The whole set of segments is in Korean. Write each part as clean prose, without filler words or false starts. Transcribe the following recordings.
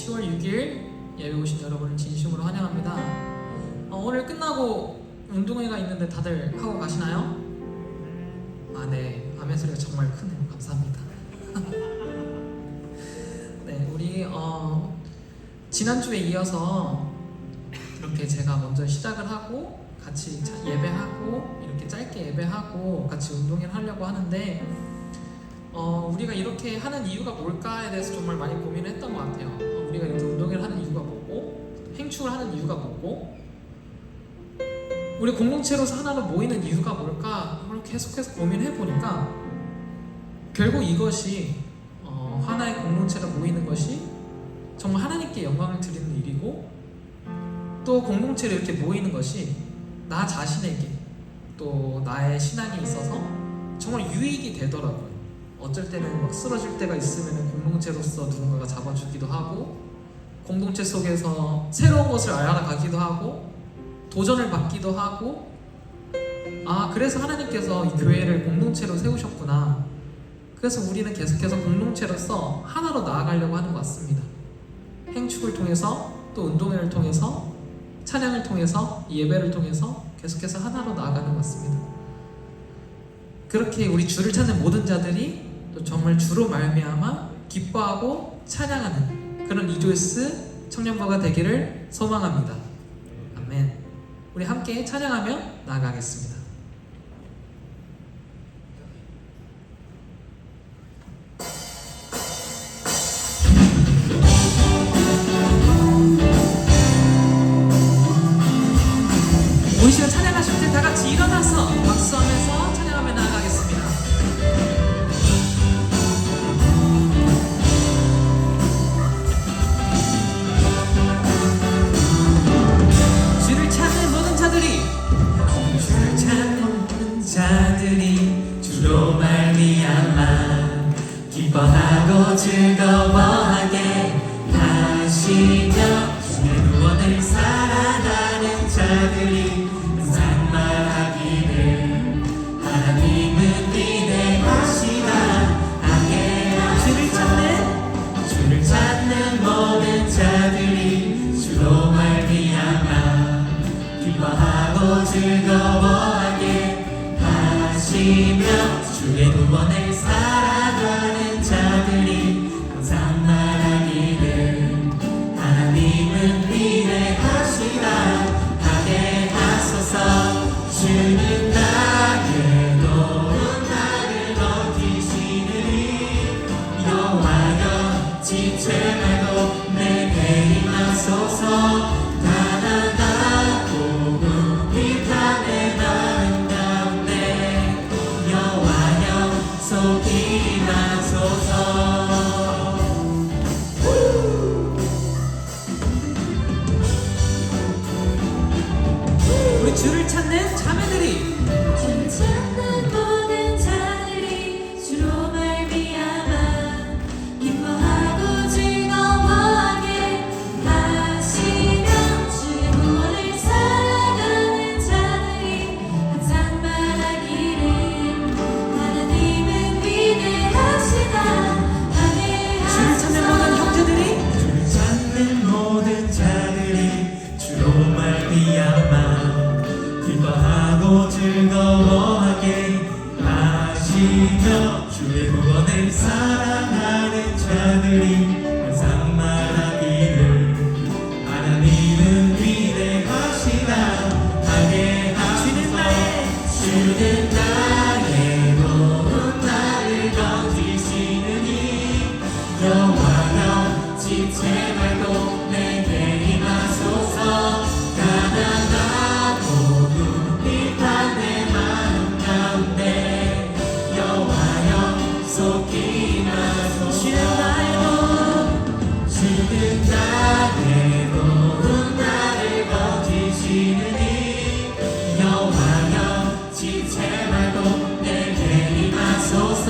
10월 6일 예배 오신 여러분을 진심으로 환영합니다. 오늘 끝나고 운동회가 있는데 다들 하고 가시나요? 네. 아멘 소리가 정말 크네요. 감사합니다. 네, 우리 지난주에 이어서 이렇게 제가 먼저 시작을 하고 같이 예배하고 이렇게 짧게 예배하고 같이 운동회를 하려고 하는데 우리가 이렇게 하는 이유가 뭘까에 대해서 정말 많이 고민을 했던 것 같아요. 우리가 이렇게 운동회를 하는 이유가 뭐고, 행축을 하는 이유가 뭐고, 우리 공동체로서 하나로 모이는 이유가 뭘까 계속해서 고민해 보니까 결국 이것이 하나의 공동체로 모이는 것이 정말 하나님께 영광을 드리는 일이고, 또 공동체로 이렇게 모이는 것이 나 자신에게 또 나의 신앙에 있어서 정말 유익이 되더라고요. 어쩔 때는 막 쓰러질 때가 있으면 공동체로서 누군가가 잡아주기도 하고, 공동체 속에서 새로운 것을 알아가기도 하고, 도전을 받기도 하고, 그래서 하나님께서 이 교회를 공동체로 세우셨구나. 그래서 우리는 계속해서 공동체로서 하나로 나아가려고 하는 것 같습니다. 행축을 통해서, 또 운동회를 통해서, 찬양을 통해서, 예배를 통해서 계속해서 하나로 나아가는 것 같습니다. 그렇게 우리 주를 찾는 모든 자들이 또 정말 주로 말미암아 기뻐하고 찬양하는 그런 리조이스 청년부가 되기를 소망합니다. 아멘. 우리 함께 찬양하며 나아가겠습니다. 우리 시간 찬양하실 때 다 같이 일어나서 박수하면서 찬양하며 나아가겠습니다. 주를 찾는 모든 자들이 주로 말미암아 기뻐하고 즐거워하게 하시며 주의 구원을 살아가는 자들이 항상 말하기를 하나님은 위대하시다 하게 주를 찾는 모든 자들이 주로 말미암아 기뻐하고 즐거워하게 하시며 주의 구원을 살아가는 자들이 항상 말하기를 하나님은 위대하시다 하게 하소서. 주는 나의 도움 나를 버티시느니 여호와여 지체 말고 내게 임하소서. 가난하고 궁핍한 내 마음 가운데 여호와여 속히 임하소서. 우리 주를 찾는 자매들이 주를 찾는 모든 자들이 주로 말미암아 기뻐하고 즐거워하게 하시며 주의 구원을 살아가는 자들이 항상 말하기를 하나님은 위대하시다 하게 주를 찾는 모든 형제들이 주를 찾는 모든 자들이 주로 말미암아 기뻐하고 즐거워하게 하시며 주의 구원을 사랑하는 자들이 항상 말하기를 하나님은 위대하시다 하게 하소서. 주는 나의 도움 나를 버티시느니 여호와여 지체 말고 내게 임하소서. 가난하고 궁핍한 내 마음 가운데 여호와여 속히 임하소서. 주는 나의 도움 나를 버티시느니 여호와여 지체 말고 내게 임하소서.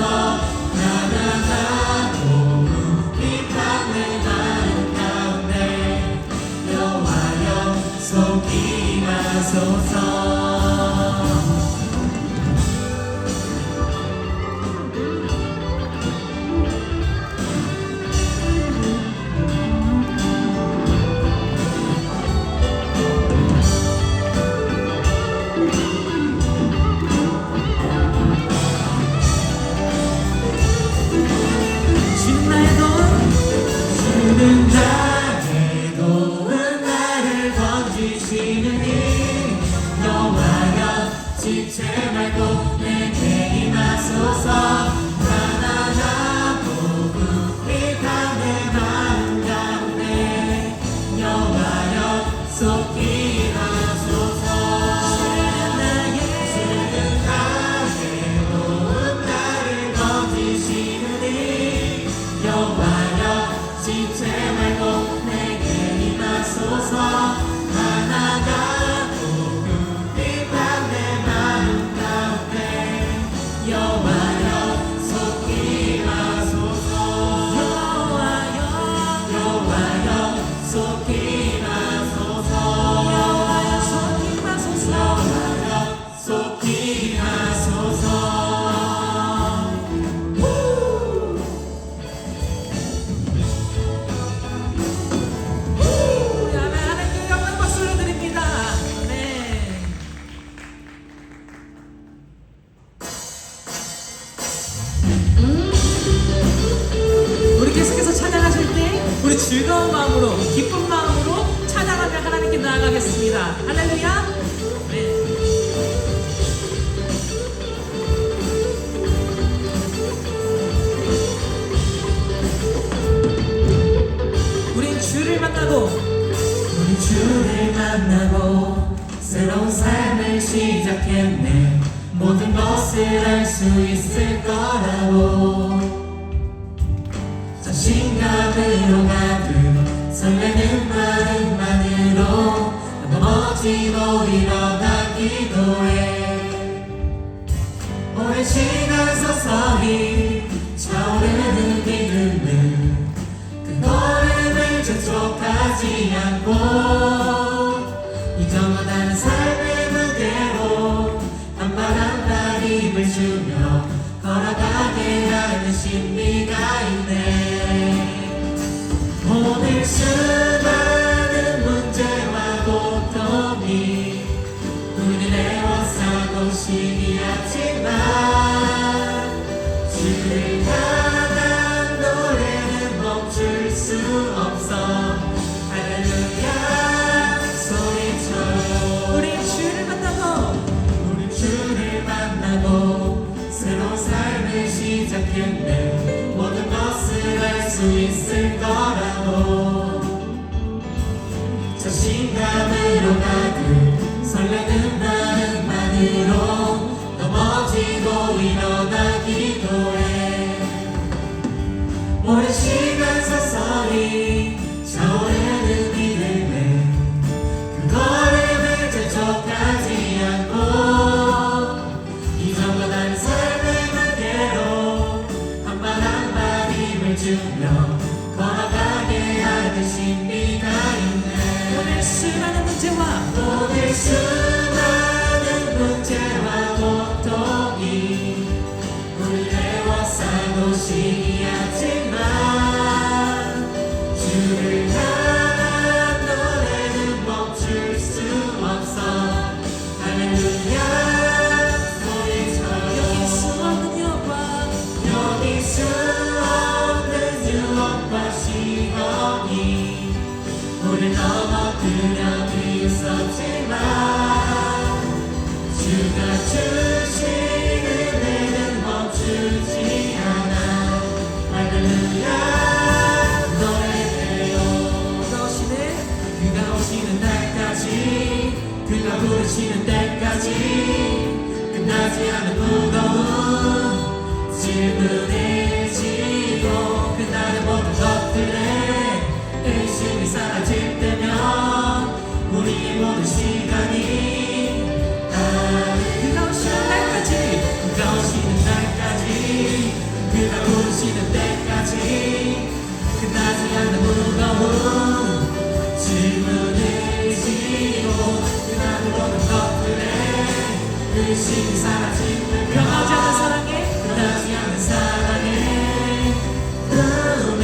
가난하고 궁핍한 내 마음 가운데 여호와여 속히 임하소서. 지체 말고 내게 임하소서. 하나가 궁핍한 내 마음 가운데 여호와여 속히 임하소서. 여호와여 속히 임하소서. 여호와여 속히 임하소서. 하나님께 영광 박수를 드립니다. 네. 우리 계속해서 찬양하실 때 우리 즐거운 마음으로 기쁜 마음으로 찬양하며 하나님께 나아가겠습니다. 할렐루야. 네. 우린 주를 만나고 우리 주를 만나고 새로운 삶을 시작했네. 모든 것을 알 수 있을 거라고 자신감으로 가득 설레는 마음만으로 넘어지고 일어나 기도해. 오랜 시간 서서히 차오르는 믿음을 그 걸음을 재촉하지 않고 이전보다는 삶의 무게로 한 발 한 발 힘을 주며 걸어가게 하는 신비가 있네. 오늘 수많은 문제와 고통이 우리를 애워싸고 시기하지만 주를 향한 노래는 멈출 수 없어. 할렐루야 소리쳐요. 우리 주를 만나고 우리 주를 만나고 새로운 삶을 시작했네. 모든 것을 알 수 있을 거라고 자신감으로 가득 설레는 마음만으로 넘어지고 일어나 기도해. 오랜 시간 서서히 차오르는 믿음에 그 걸음을 재촉하지 않고 이전보다는 삶의 무게로 한 발 한 발 힘을 주며 걸어가게 하는 신비가 있네. 오늘 수많은 문제와 오늘 수많은 문제와 고통이 우리를 애워싸고 시기하지만 주를 향한 노래는 멈출 수 없어. 할렐루야 소리쳐요. 여기 수없는 여호와 여기 수없는 유혹과 시험이 우릴 넘어뜨려 비웃었지만 주가 주신 은혜는 멈추지 않아. 할렐루야 노래해요. 그가 오시네. 그가 오시는 날까지 그가 부르시는 때까지 끝나지 않은 무거운 질문을 지고 그날의 모든 것들에 의심이 사라질 때면 우리의 모든 시간이 그가 오시는 날까지 그가 오시는 날까지 그가 부르시는 때까지 끝나지 않는 무거운 질문을 지고 그날의 모든 것들에 의심이 사라지는 변하지 않는 사랑에 변하지 않는 사랑의 은혜.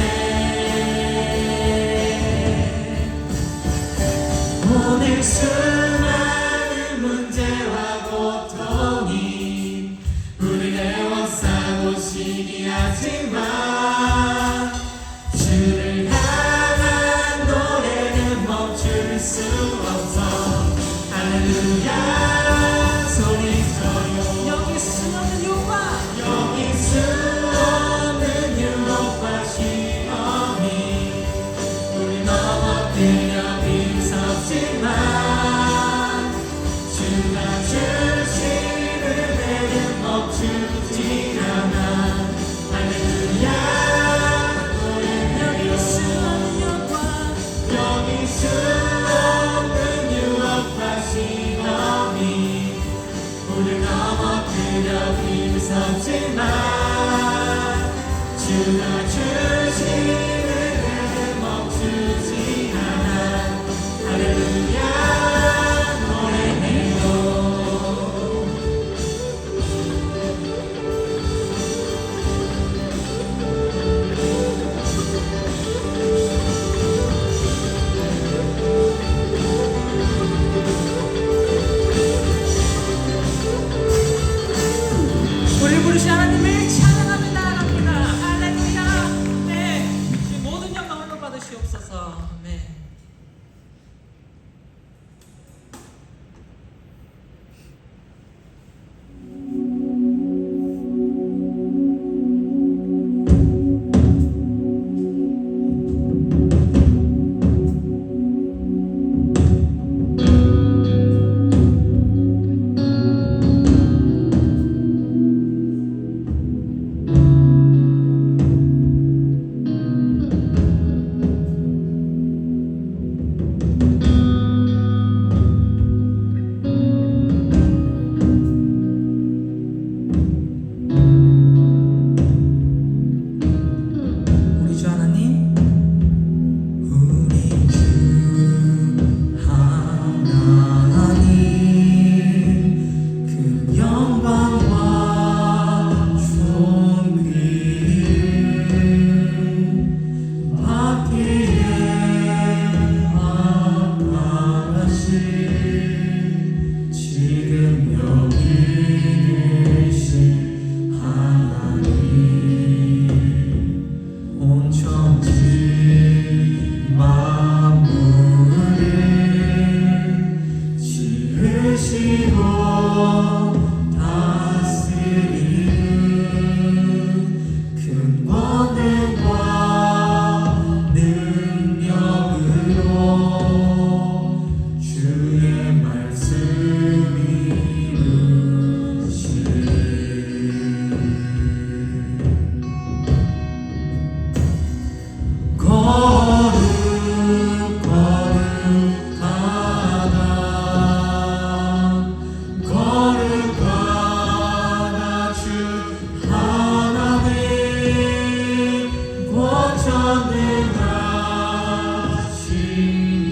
오늘 수많은 문제와 고통이 우리를 애워싸고 시기하지만 주를 향한 노래는 멈출 수 없어. 할렐루야 소리쳐요. 여기 수없는 여호와 여기 수없는 유혹과 시험이 우리 넘어뜨려 비웃었지만 주가 주신 은혜는 멈추지 않아. 할렐루야 노래해요. 주셔서 아멘. 우리 주 하나님, 우리 주 하나님, 그 영광과 존귀를 받기에 합당하신 지금 여기 계신 하나님, 온 천지 만물을 지으시고 다스리는 큰 권능과 능력으로 주의 말씀이 이루시네. 거룩하다 주 하나님, 권전능하신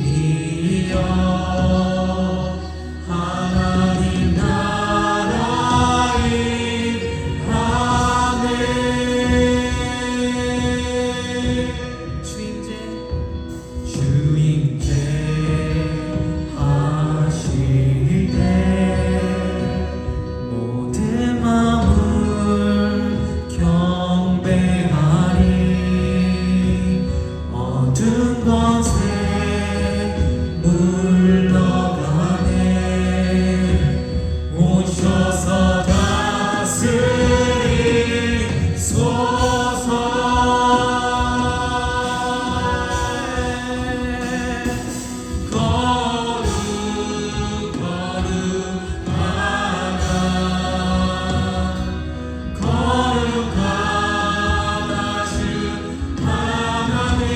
이여, 하나님 나라의 아멘. 주임제 하시되 모든 마음을 경배하리. 어두운 권세 물러가네. 오셔서 다스리소서. 거룩하다 주 하나님,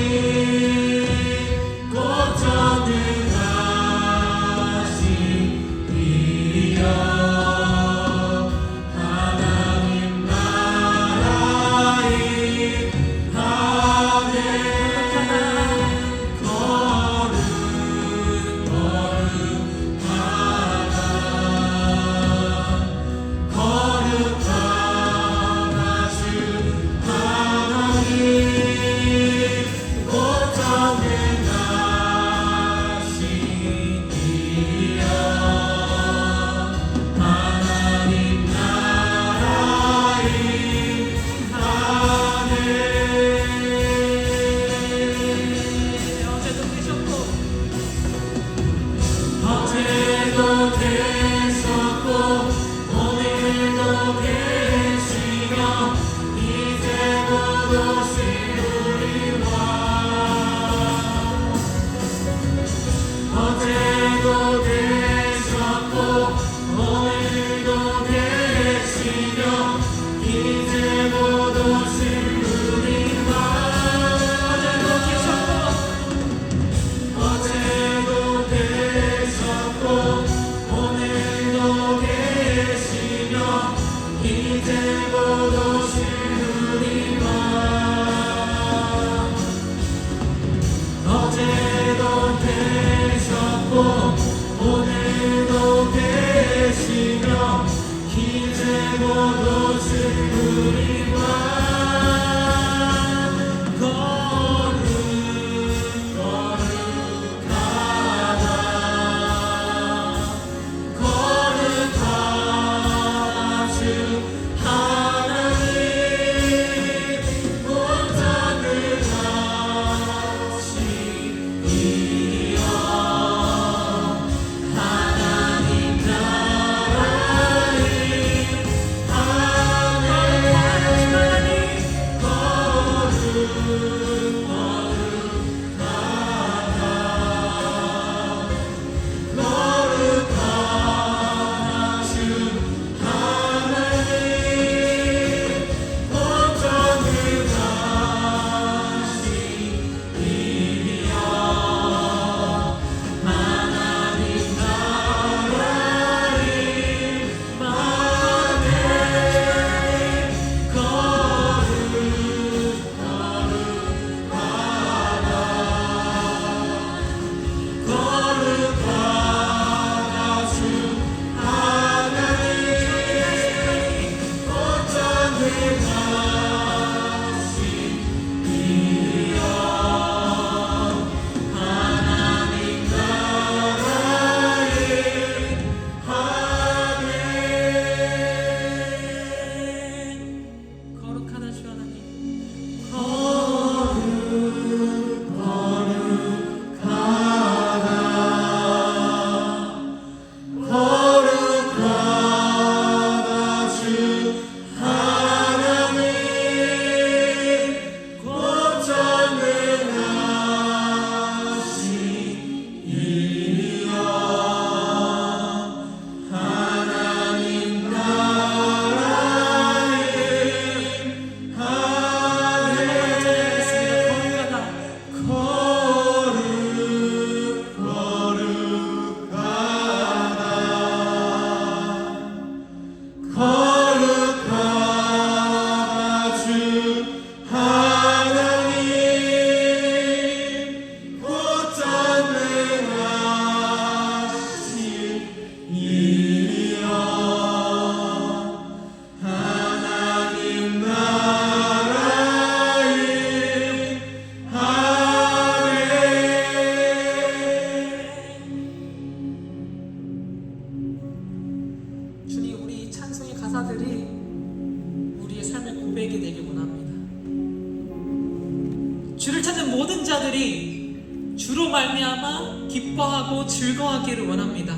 찾는 모든 자들이 주로 말미암아 기뻐하고 즐거워하기를 원합니다.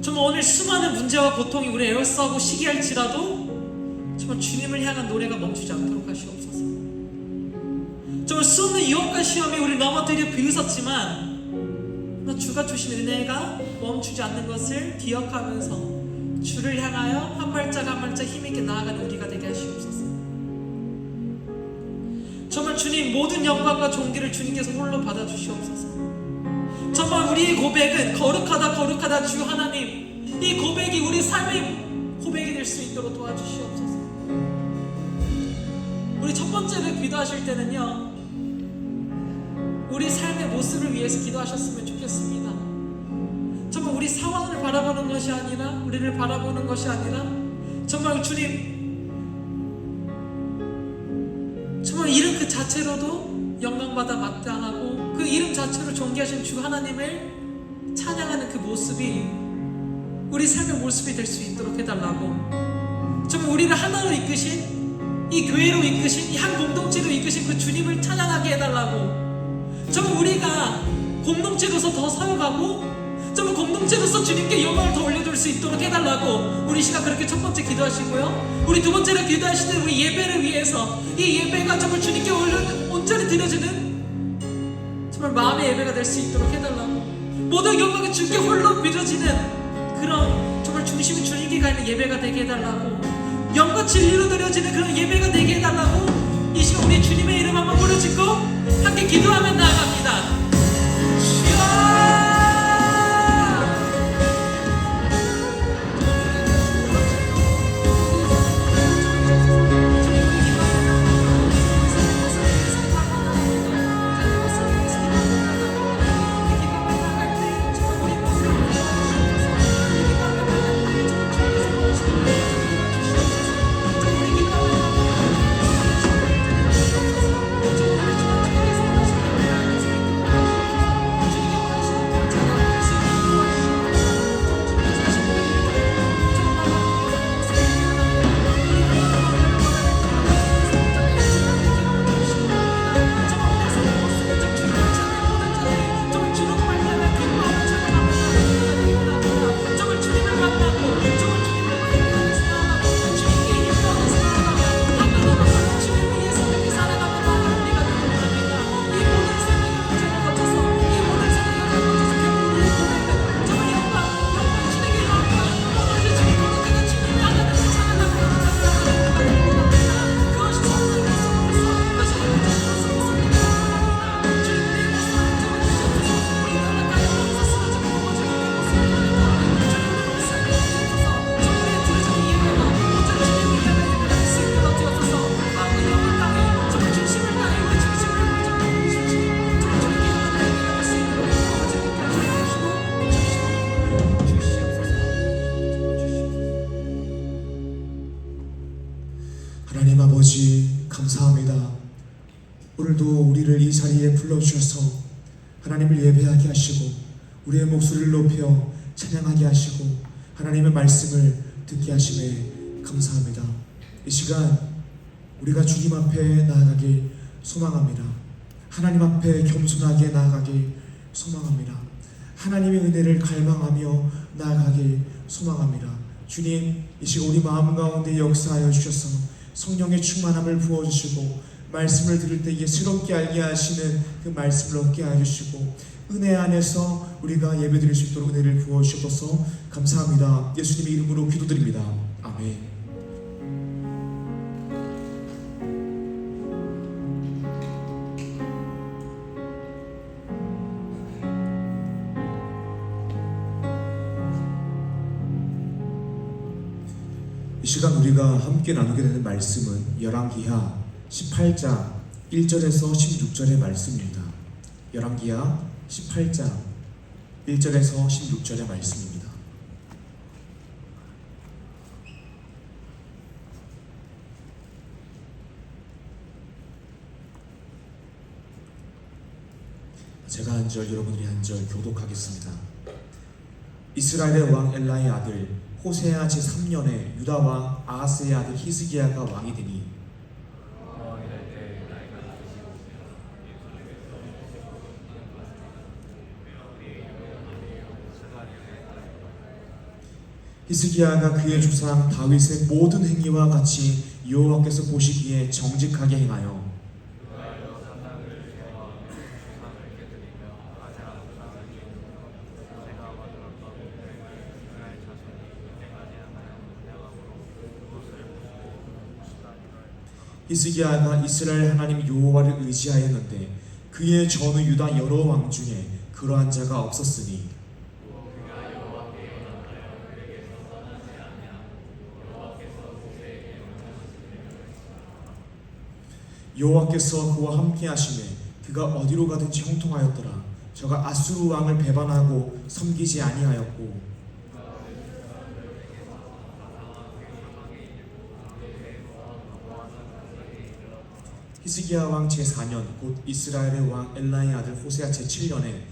정말 오늘 수많은 문제와 고통이 우리 에워싸고 시기할지라도 정말 주님을 향한 노래가 멈추지 않도록 하시옵소서. 정말 수없는 유혹과 시험이 우리를 넘어뜨려 비웃었지만 주가 주신 은혜가 멈추지 않는 것을 기억하면서 주를 향하여 한 발짝 한 발짝 힘있게 나아가는 우리가 되게 하시옵소서. 정말 주님 모든 영광과 존귀를 주님께서 홀로 받아주시옵소서. 정말 우리의 고백은 거룩하다 주 하나님, 이 고백이 우리 삶의 고백이 될 수 있도록 도와주시옵소서. 우리 첫 번째로 기도하실 때는요, 우리 삶의 모습을 위해서 기도하셨으면 좋겠습니다. 정말 우리 상황을 바라보는 것이 아니라, 우리를 바라보는 것이 아니라 정말 주님, 정말 이름 그 자체로도 영광받아 마땅하고 그 이름 자체로 존귀하신 주 하나님을 찬양하는 그 모습이 우리 삶의 모습이 될 수 있도록 해달라고, 정말 우리를 하나로 이끄신, 이 교회로 이끄신, 이 한 공동체로 이끄신 그 주님을 찬양하게 해달라고, 정말 우리가 공동체로서 더 서여가고 정말 공동체로서 주님께 영광을 더 올려줄 수 있도록 해달라고 우리 시간 그렇게 첫 번째 기도하시고요. 우리 두 번째로 기도하실 때 우리 예배를 위해서 이 예배가 정말 주님께 온전히 드려지는 정말 마음의 예배가 될 수 있도록 해달라고, 모든 영광이 주님께 홀로 빌어지는 그런 정말 중심이 주님께 가 있는 예배가 되게 해달라고, 영과 진리로 드려지는 그런 예배가 되게 해달라고 이 시간 우리 주님의 이름 한번 부르짖고 함께 기도하며 나아갑니다. 하나님 아버지 감사합니다. 오늘도 우리를 이 자리에 불러주셔서 하나님을 예배하게 하시고 우리의 목소리를 높여 찬양하게 하시고 하나님의 말씀을 듣게 하심에 감사합니다. 이 시간 우리가 주님 앞에 나아가길 소망합니다. 하나님 앞에 겸손하게 나아가길 소망합니다. 하나님의 은혜를 갈망하며 나아가길 소망합니다. 주님, 이 시간 우리 마음 가운데 역사하여 주셔서 성령의 충만함을 부어주시고 말씀을 들을 때 새롭게 알게 하시는 그 말씀을 얻게 해주시고 은혜 안에서 우리가 예배드릴 수 있도록 은혜를 부어주셔서 감사합니다. 예수님의 이름으로 기도드립니다. 아멘. 이 시간 우리가 함께 나누게 되는 말씀은 열왕기하 18장 1절에서 16절의 말씀입니다. 열왕기하 18장 1절에서 16절의 말씀입니다. 제가 한 절, 여러분들이 한 절 교독하겠습니다. 이스라엘의 왕 엘라의 아들 호세아 제3년에 유다 왕 아하스의 아들 히스기야가 왕이 되니 히스기야가 그의 조상 다윗의 모든 행위와 같이 여호와께서 보시기에 정직하게 행하여 히스기야가 이스라엘 하나님 여호와를 의지하였는데 그의 전후 유다 여러 왕 중에 그러한 자가 없었으니 여호와께서 그와 함께 하시매 그가 어디로 가든지 형통하였더라. 저가 아수르 왕을 배반하고 섬기지 아니하였고 히스기야 왕 제4년 곧 이스라엘의 왕 엘라의 아들 호세아 제7년에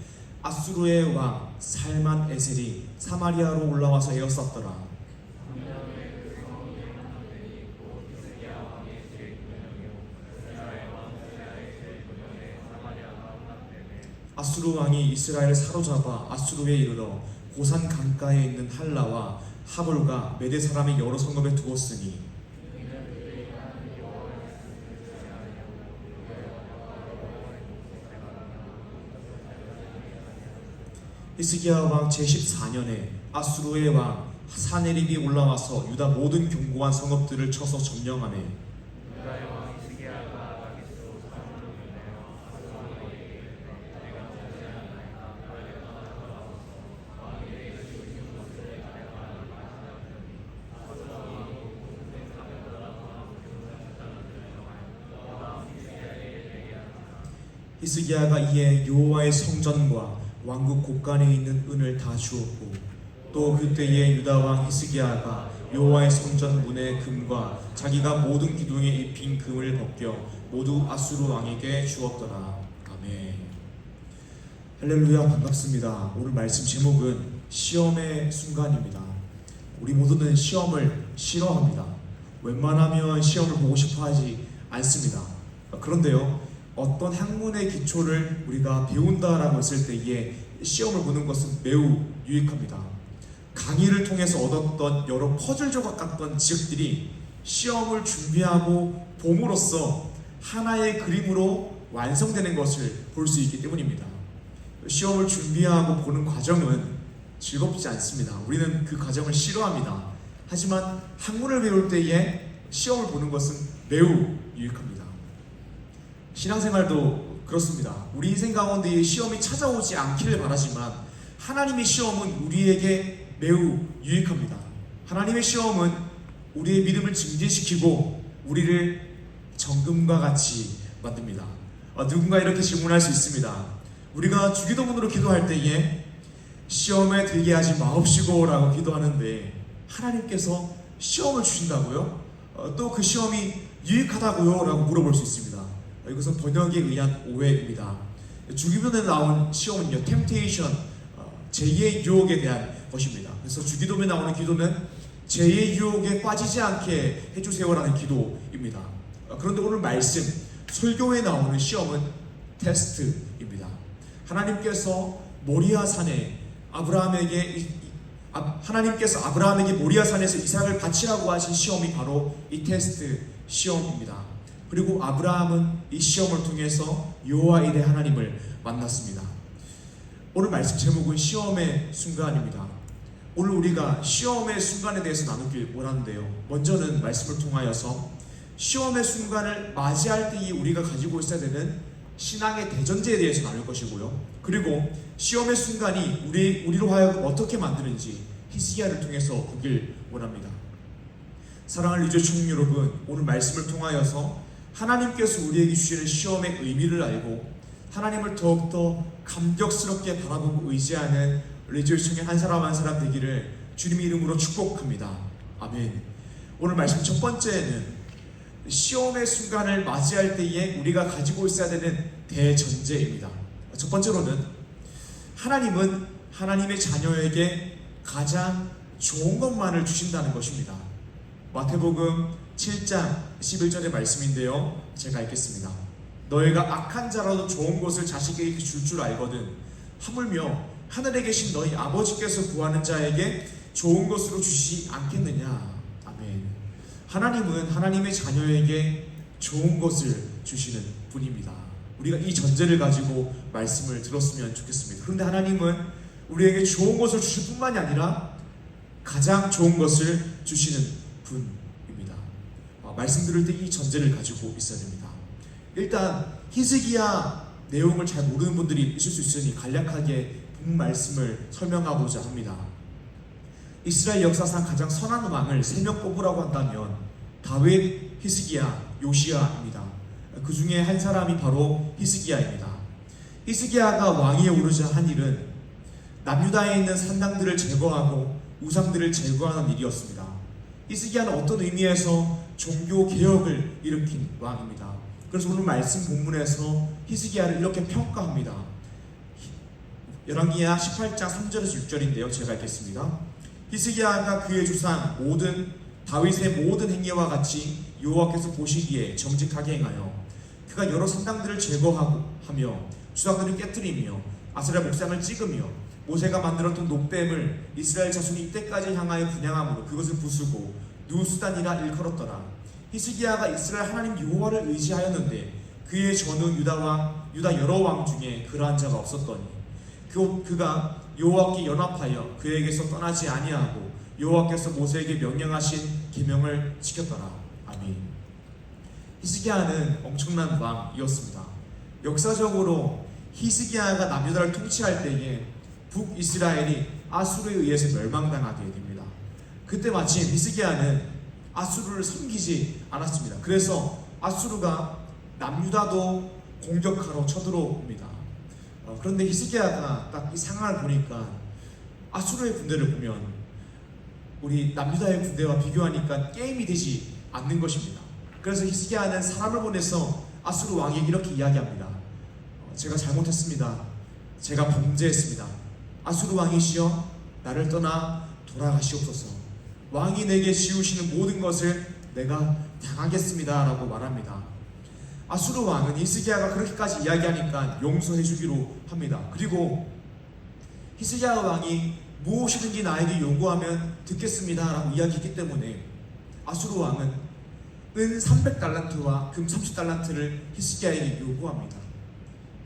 아수르의 왕 살만 에셀이 사마리아로 올라와서 에워쌌더라. 아수르 왕이 이스라엘을 사로잡아 아수르에 이르러 고산 강가에 있는 할라와 하볼과 메대 사람의 여러 성읍에 두었으니 히스기야 왕 제14년에 아수르의 왕 사네립이 올라와서 유다 모든 견고한 성읍들을 쳐서 점령하매 히스기야가 이에 여호와의 성전과 왕국 곳간에 있는 은을 다 주었고 또 그때에 유다 왕 히스기야가 여호와의 성전 문의 금과 자기가 모든 기둥에 입힌 금을 벗겨 모두 아수르 왕에게 주었더라. 아멘. 할렐루야. 반갑습니다. 오늘 말씀 제목은 시험의 순간입니다. 우리 모두는 시험을 싫어합니다. 웬만하면 시험을 보고 싶어 하지 않습니다. 그런데요, 어떤 학문의 기초를 우리가 배운다라고 했을 때에 시험을 보는 것은 매우 유익합니다. 강의를 통해서 얻었던 여러 퍼즐 조각 같던 지식들이 시험을 준비하고 봄으로써 하나의 그림으로 완성되는 것을 볼 수 있기 때문입니다. 시험을 준비하고 보는 과정은 즐겁지 않습니다. 우리는 그 과정을 싫어합니다. 하지만 학문을 배울 때에 시험을 보는 것은 매우 유익합니다. 신앙생활도 그렇습니다. 우리 인생 가운데 시험이 찾아오지 않기를 바라지만 하나님의 시험은 우리에게 매우 유익합니다. 하나님의 시험은 우리의 믿음을 증진시키고 우리를 정금과 같이 만듭니다. 누군가 이렇게 질문할 수 있습니다. 우리가 주기도문으로 기도할 때에 시험에 들게 하지 마옵시고 라고 기도하는데 하나님께서 시험을 주신다고요? 또 그 시험이 유익하다고요? 라고 물어볼 수 있습니다. 이것은 번역에 의한 오해입니다. 주기도문에 나온 시험은요, temptation, 제2의 유혹에 대한 것입니다. 그래서 주기도문에 나오는 기도는 제2의 유혹에 빠지지 않게 해주세요라는 기도입니다. 그런데 오늘 말씀, 설교에 나오는 시험은 테스트입니다. 하나님께서 모리아 산에 하나님께서 아브라함에게 모리아 산에서 이삭을 바치라고 하신 시험이 바로 이 테스트 시험입니다. 그리고 아브라함은 이 시험을 통해서 여호와 이레 하나님을 만났습니다. 오늘 말씀 제목은 시험의 순간입니다. 오늘 우리가 시험의 순간에 대해서 나누길 원하는데요, 먼저는 말씀을 통하여서 시험의 순간을 맞이할 때에 우리가 가지고 있어야 되는 신앙의 대전제에 대해서 나눌 것이고요, 그리고 시험의 순간이 우리로 하여금 어떻게 만드는지 히스기야를 통해서 보길 원합니다. 사랑하는 리조 청년 여러분, 오늘 말씀을 통하여서 하나님께서 우리에게 주시는 시험의 의미를 알고 하나님을 더욱더 감격스럽게 바라보고 의지하는 리조의 청년 한 사람 한 사람 되기를 주님의 이름으로 축복합니다. 아멘. 오늘 말씀 첫 번째는 시험의 순간을 맞이할 때에 우리가 가지고 있어야 되는 대전제입니다. 첫 번째로는 하나님은 하나님의 자녀에게 가장 좋은 것만을 주신다는 것입니다. 마태복음 7장 11절의 말씀인데요, 제가 읽겠습니다. 너희가 악한 자라도 좋은 것을 자식에게 줄 알거든 하물며 하늘에 계신 너희 아버지께서 구하는 자에게 좋은 것으로 주시지 않겠느냐. 아멘. 하나님은 하나님의 자녀에게 좋은 것을 주시는 분입니다. 우리가 이 전제를 가지고 말씀을 들었으면 좋겠습니다. 그런데 하나님은 우리에게 좋은 것을 주실 뿐만이 아니라 가장 좋은 것을 주시는 분입니다. 말씀 들을 때 이 전제를 가지고 있어야 됩니다. 일단 히스기야 내용을 잘 모르는 분들이 있을 수 있으니 간략하게 본 말씀을 설명하고자 합니다. 이스라엘 역사상 가장 선한 왕을 3명 뽑으라고 한다면 다윗, 히스기야, 요시야입니다. 그 중에 한 사람이 바로 히스기야입니다. 히스기야가 왕위에 오르자 한 일은 남유다에 있는 산당들을 제거하고 우상들을 제거하는 일이었습니다. 히스기야는 어떤 의미에서 종교 개혁을 일으킨 왕입니다. 그래서 오늘 말씀 본문에서 히스기야를 이렇게 평가합니다. 열왕기하 18장 3절에서 6절인데요. 제가 읽겠습니다. 히스기야가 그의 조상 다윗의 모든 행위와 같이 여호와께서 보시기에 정직하게 행하여 그가 여러 산당들을 제거하며 주상들을 깨뜨리며 아세라 목상을 찍으며 모세가 만들었던 녹뱀을 이스라엘 자손이 이때까지 향하여 분향함으로 그것을 부수고 누수단이라 일컬었더라. 히스기야가 이스라엘 하나님 여호와를 의지하였는데 그의 전후 유다 여러 왕 중에 그러한 자가 없었더니 그가 여호와께 연합하여 그에게서 떠나지 아니하고 여호와께서 모세에게 명령하신 계명을 지켰더라. 아멘. 히스기야는 엄청난 왕이었습니다. 역사적으로 히스기야가 남유다를 통치할 때에 북이스라엘이 아수르에 의해서 멸망당하게 됩니다. 그때 마침 히스기야는 아수르를 섬기지 않았습니다. 그래서 아수르가 남유다도 공격하러 쳐들어옵니다. 그런데 히스기야가 딱 이 상황을 보니까 아수르의 군대를 보면 우리 남유다의 군대와 비교하니까 게임이 되지 않는 것입니다. 그래서 히스기야는 사람을 보내서 아수르 왕에게 이렇게 이야기합니다. 제가 잘못했습니다. 제가 범죄했습니다. 아수르 왕이시여 나를 떠나 돌아가시옵소서. 왕이 내게 지우시는 모든 것을 내가 당하겠습니다 라고 말합니다. 아수르 왕은 히스기야가 그렇게까지 이야기하니까 용서해 주기로 합니다. 그리고 히스기야 왕이 무엇이든지 나에게 요구하면 듣겠습니다 라고 이야기했기 때문에 아수르 왕은 은 300달란트와 금 30달란트를 히스기야에게 요구합니다.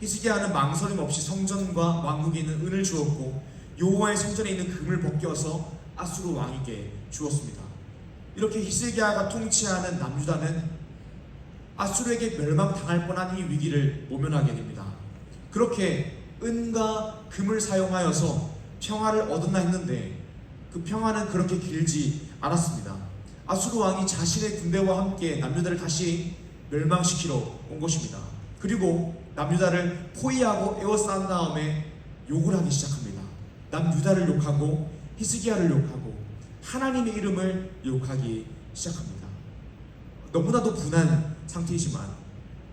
히스기야는 망설임 없이 성전과 왕국에 있는 은을 주었고 여호와의 성전에 있는 금을 벗겨서 아수르 왕에게 주었습니다. 이렇게 히스기야가 통치하는 남유다는 아수르에게 멸망당할 뻔한 이 위기를 모면하게 됩니다. 그렇게 은과 금을 사용하여서 평화를 얻었나 했는데 그 평화는 그렇게 길지 않았습니다. 아수르 왕이 자신의 군대와 함께 남유다를 다시 멸망시키러 온 것입니다. 그리고 남유다를 포위하고 에워싼 다음에 욕을 하기 시작합니다. 남유다를 욕하고 히스기야를 욕하고 하나님의 이름을 욕하기 시작합니다. 너무나도 분한 상태이지만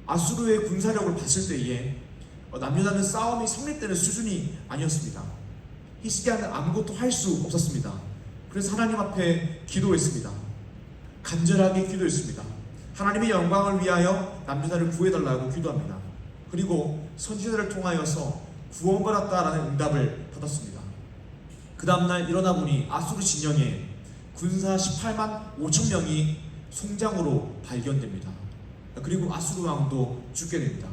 아수르의 군사력을 봤을 때에 남유다는 싸움이 성립되는 수준이 아니었습니다. 히스기야는 아무것도 할 수 없었습니다. 그래서 하나님 앞에 기도했습니다. 간절하게 기도했습니다. 하나님의 영광을 위하여 남유다를 구해달라고 기도합니다. 그리고 선지자를 통하여서 구원받았다라는 응답을 받았습니다. 그 다음날 일어나 보니 아수르 진영에 군사 18만 5천 명이 송장으로 발견됩니다. 그리고 아수르 왕도 죽게 됩니다.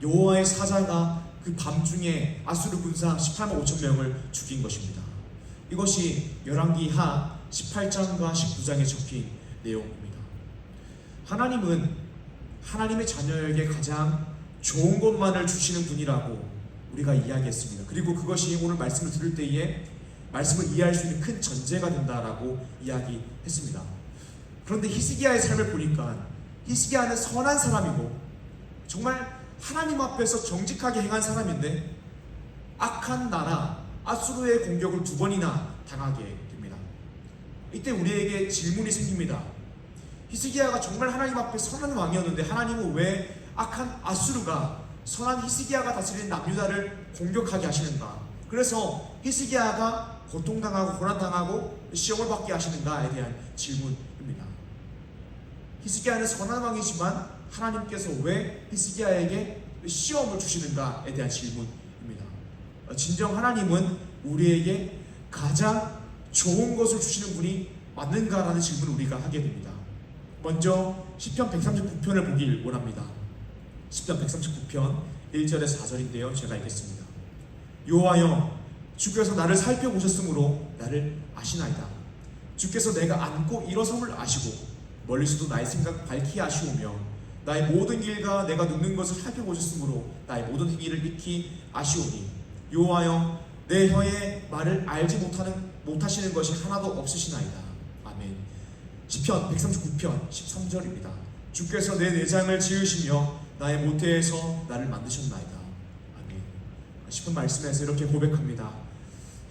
여호와의 사자가 그 밤중에 아수르 군사 18만 5천 명을 죽인 것입니다. 이것이 열왕기하 18장과 19장에 적힌 내용입니다. 하나님은 하나님의 자녀에게 가장 좋은 것만을 주시는 분이라고 우리가 이야기했습니다. 그리고 그것이 오늘 말씀을 들을 때에 말씀을 이해할 수 있는 큰 전제가 된다라고 이야기했습니다. 그런데 히스기야의 삶을 보니까 히스기야는 선한 사람이고 정말 하나님 앞에서 정직하게 행한 사람인데 악한 나라 아수르의 공격을 2번이나 당하게 됩니다. 이때 우리에게 질문이 생깁니다. 히스기야가 정말 하나님 앞에 선한 왕이었는데 하나님은 왜 악한 아수르가 선한 히스기야가 다스리는 남유다를 공격하게 하시는가? 그래서 히스기야가 고통당하고 고난당하고 시험을 받게 하시는가에 대한 질문입니다. 히스기야는 선한 왕이지만 하나님께서 왜 히스기야에게 시험을 주시는가에 대한 질문입니다. 진정 하나님은 우리에게 가장 좋은 것을 주시는 분이 맞는가라는 질문을 우리가 하게 됩니다. 먼저 시편 139편을 보길 원합니다. 시편 139편 1절에서 4절인데요. 제가 읽겠습니다. 여호와여, 주께서 나를 살펴보셨으므로 나를 아시나이다. 주께서 내가 앉고 일어섬을 아시고 멀리서도 나의 생각 밝히 아시오며 나의 모든 길과 내가 눕는 것을 살펴보셨으므로 나의 모든 행위를 익히 아시오니 여호와여, 내 혀의 말을 알지 못하시는 것이 하나도 없으시나이다. 아멘. 시편 139편 13절입니다. 주께서 내 내장을 지으시며 나의 모태에서 나를 만드셨나이다. 아멘. 싶은 말씀에서 이렇게 고백합니다.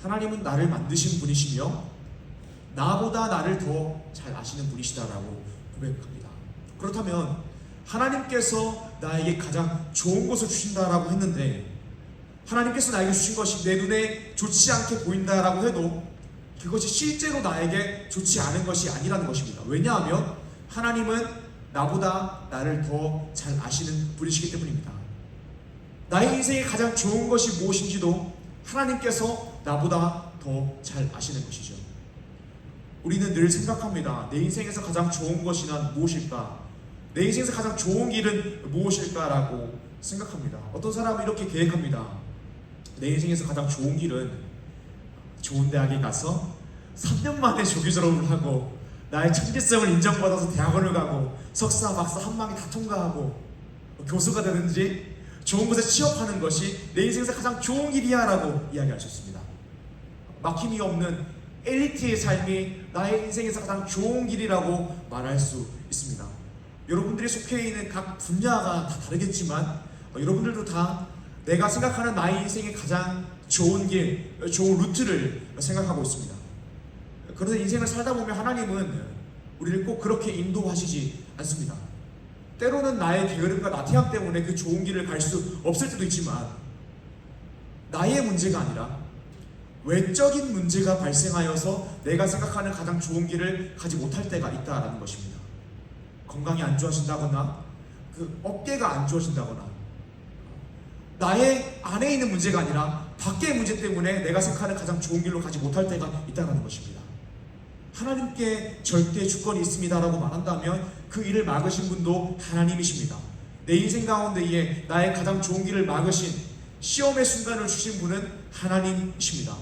하나님은 나를 만드신 분이시며 나보다 나를 더 잘 아시는 분이시다라고 고백합니다. 그렇다면 하나님께서 나에게 가장 좋은 것을 주신다라고 했는데, 하나님께서 나에게 주신 것이 내 눈에 좋지 않게 보인다라고 해도 그것이 실제로 나에게 좋지 않은 것이 아니라는 것입니다. 왜냐하면 하나님은 나보다 나를 더 잘 아시는 분이시기 때문입니다. 나의 인생에 가장 좋은 것이 무엇인지도 하나님께서 나보다 더 잘 아시는 것이죠. 우리는 늘 생각합니다. 내 인생에서 가장 좋은 것이 난 무엇일까? 내 인생에서 가장 좋은 길은 무엇일까라고 생각합니다. 어떤 사람은 이렇게 계획합니다. 내 인생에서 가장 좋은 길은 좋은 대학에 가서 3년 만에 조기 졸업을 하고 나의 천재성을 인정받아서 대학원을 가고 석사, 박사 한 방에 다 통과하고 교수가 되든지 좋은 곳에 취업하는 것이 내 인생에서 가장 좋은 길이야 라고 이야기하셨습니다. 막힘이 없는 엘리트의 삶이 나의 인생에서 가장 좋은 길이라고 말할 수 있습니다. 여러분들이 속해 있는 각 분야가 다 다르겠지만 여러분들도 다 내가 생각하는 나의 인생의 가장 좋은 길, 좋은 루트를 생각하고 있습니다. 그런데 인생을 살다 보면 하나님은 우리를 꼭 그렇게 인도하시지 않습니다. 때로는 나의 게으름과 나태함 때문에 그 좋은 길을 갈 수 없을 때도 있지만 나의 문제가 아니라 외적인 문제가 발생하여서 내가 생각하는 가장 좋은 길을 가지 못할 때가 있다라는 것입니다. 건강이 안 좋아진다거나 그 어깨가 안 좋아진다거나 나의 안에 있는 문제가 아니라 밖의 문제 때문에 내가 생각하는 가장 좋은 길로 가지 못할 때가 있다는 것입니다. 하나님께 절대 주권이 있습니다라고 말한다면 그 일을 막으신 분도 하나님이십니다. 내 인생 가운데에 나의 가장 좋은 길을 막으신 시험의 순간을 주신 분은 하나님이십니다.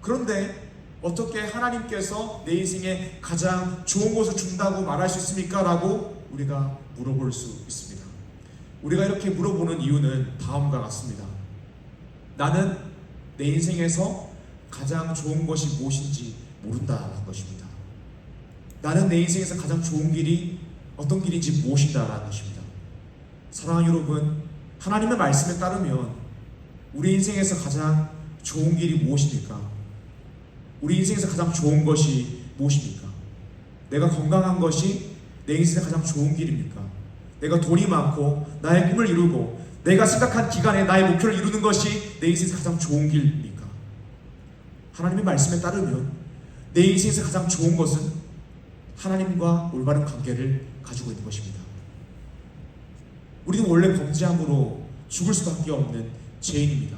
그런데 어떻게 하나님께서 내 인생에 가장 좋은 것을 준다고 말할 수 있습니까? 라고 우리가 물어볼 수 있습니다. 우리가 이렇게 물어보는 이유는 다음과 같습니다. 나는 내 인생에서 가장 좋은 것이 무엇인지 모른다라는 것입니다. 나는 내 인생에서 가장 좋은 길이 어떤 길인지 무엇인가라는 것입니다. 사랑하는 여러분, 하나님의 말씀에 따르면 우리 인생에서 가장 좋은 길이 무엇입니까? 우리 인생에서 가장 좋은 것이 무엇입니까? 내가 건강한 것이 내 인생에서 가장 좋은 길입니까? 내가 돈이 많고 나의 꿈을 이루고 내가 생각한 기간에 나의 목표를 이루는 것이 내 인생에서 가장 좋은 길입니까? 하나님의 말씀에 따르면 내 인생에서 가장 좋은 것은 하나님과 올바른 관계를 가지고 있는 것입니다. 우리는 원래 범죄함으로 죽을 수밖에 없는 죄인입니다.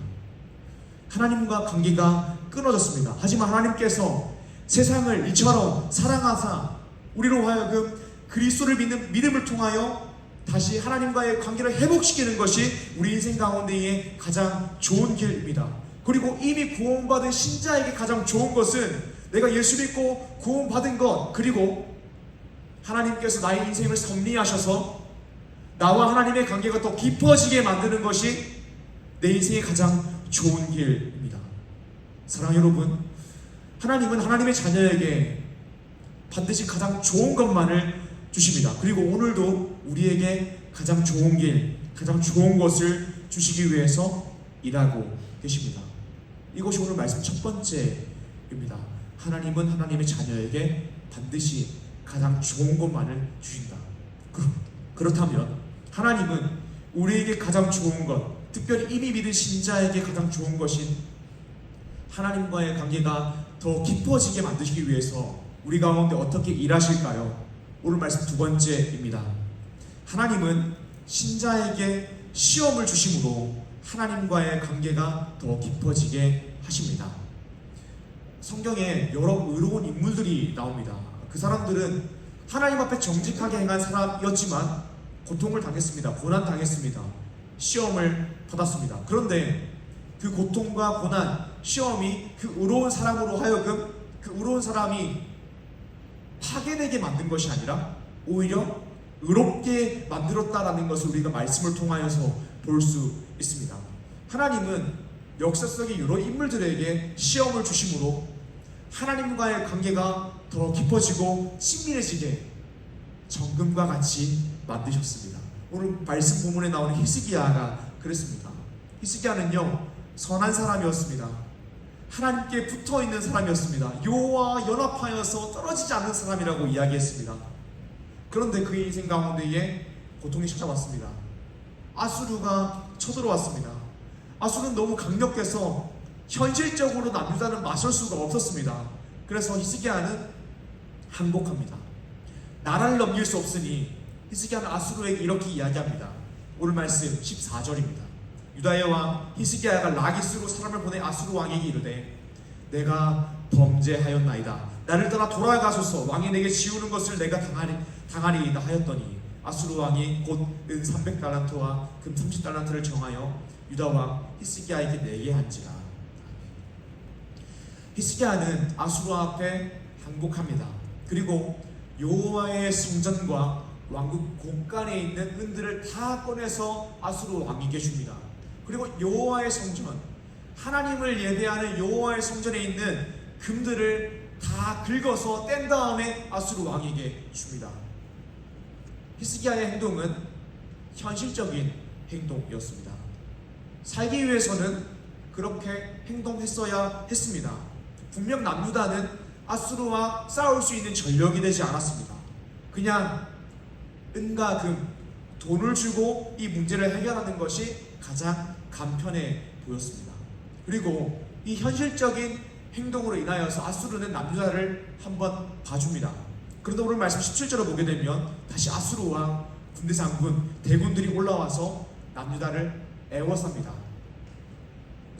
하나님과 관계가 끊어졌습니다. 하지만 하나님께서 세상을 이처럼 사랑하사 우리로 하여금 그리스도를 믿는 믿음을 통하여 다시 하나님과의 관계를 회복시키는 것이 우리 인생 가운데의 가장 좋은 길입니다. 그리고 이미 구원받은 신자에게 가장 좋은 것은 내가 예수 믿고 구원받은 것, 그리고 하나님께서 나의 인생을 섭리하셔서 나와 하나님의 관계가 더 깊어지게 만드는 것이 내 인생의 가장 좋은 길입니다. 사랑하는 여러분, 하나님은 하나님의 자녀에게 반드시 가장 좋은 것만을 주십니다. 그리고 오늘도 우리에게 가장 좋은 길, 가장 좋은 것을 주시기 위해서 일하고 계십니다. 이것이 오늘 말씀 첫 번째입니다. 하나님은 하나님의 자녀에게 반드시 가장 좋은 것만을 주신다. 그렇다면 하나님은 우리에게 가장 좋은 것, 특별히 이미 믿은 신자에게 가장 좋은 것인 하나님과의 관계가 더 깊어지게 만드시기 위해서 우리 가운데 어떻게 일하실까요? 오늘 말씀 두 번째입니다. 하나님은 신자에게 시험을 주심으로 하나님과의 관계가 더 깊어지게 하십니다. 성경에 여러 의로운 인물들이 나옵니다. 그 사람들은 하나님 앞에 정직하게 행한 사람이었지만 고통을 당했습니다. 고난 당했습니다. 시험을 받았습니다. 그런데 그 고통과 고난, 시험이 그 의로운 사람으로 하여금 그 의로운 사람이 파괴되게 만든 것이 아니라 오히려 의롭게 만들었다라는 것을 우리가 말씀을 통하여서 볼 수 있습니다. 하나님은 역사 속의 여러 인물들에게 시험을 주심으로 하나님과의 관계가 더 깊어지고 친밀해지게 정금과 같이 만드셨습니다. 오늘 말씀 본문에 나오는 히스기야가 그랬습니다. 히스기야는요, 선한 사람이었습니다. 하나님께 붙어있는 사람이었습니다. 여호와와 연합하여서 떨어지지 않는 사람이라고 이야기했습니다. 그런데 그의 인생 가운데에 고통이 찾아왔습니다. 아수르가 쳐들어왔습니다. 아수르는 너무 강력해서 현실적으로 남유다는 맞설 수가 없었습니다. 그래서 히스기야는 항복합니다. 나라를 넘길 수 없으니 히스기야는 아수르에게 이렇게 이야기합니다. 오늘 말씀 14절입니다. 유다의 왕 히스기야가 라기스로 사람을 보내 아수르 왕에게 이르되 내가 범죄하였나이다. 나를 떠나 돌아가소서. 왕이 내게 지우는 것을 내가 당하리이다 하였더니 아수르 왕이 곧 은 300달란트와 금 30달란트를 정하여 유다 왕 히스기야에게 내게 한지라. 히스기야는 아수르 앞에 항복합니다. 그리고 여호와의 성전과 왕국 곳간에 있는 은들을 다 꺼내서 아수르 왕에게 줍니다. 그리고 여호와의 성전, 하나님을 예배하는 여호와의 성전에 있는 금들을 다 긁어서 뗀 다음에 아수르 왕에게 줍니다. 히스기야의 행동은 현실적인 행동이었습니다. 살기 위해서는 그렇게 행동했어야 했습니다. 분명 남유다는 아수르와 싸울 수 있는 전력이 되지 않았습니다. 그냥 은과 금, 돈을 주고 이 문제를 해결하는 것이 가장 간편해 보였습니다. 그리고 이 현실적인 행동으로 인하여서 아수르는 남유다를 한번 봐줍니다. 그런데 오늘 말씀 17절을 보게 되면 다시 아수르와 군대 장군, 대군들이 올라와서 남유다를 애워쌉니다.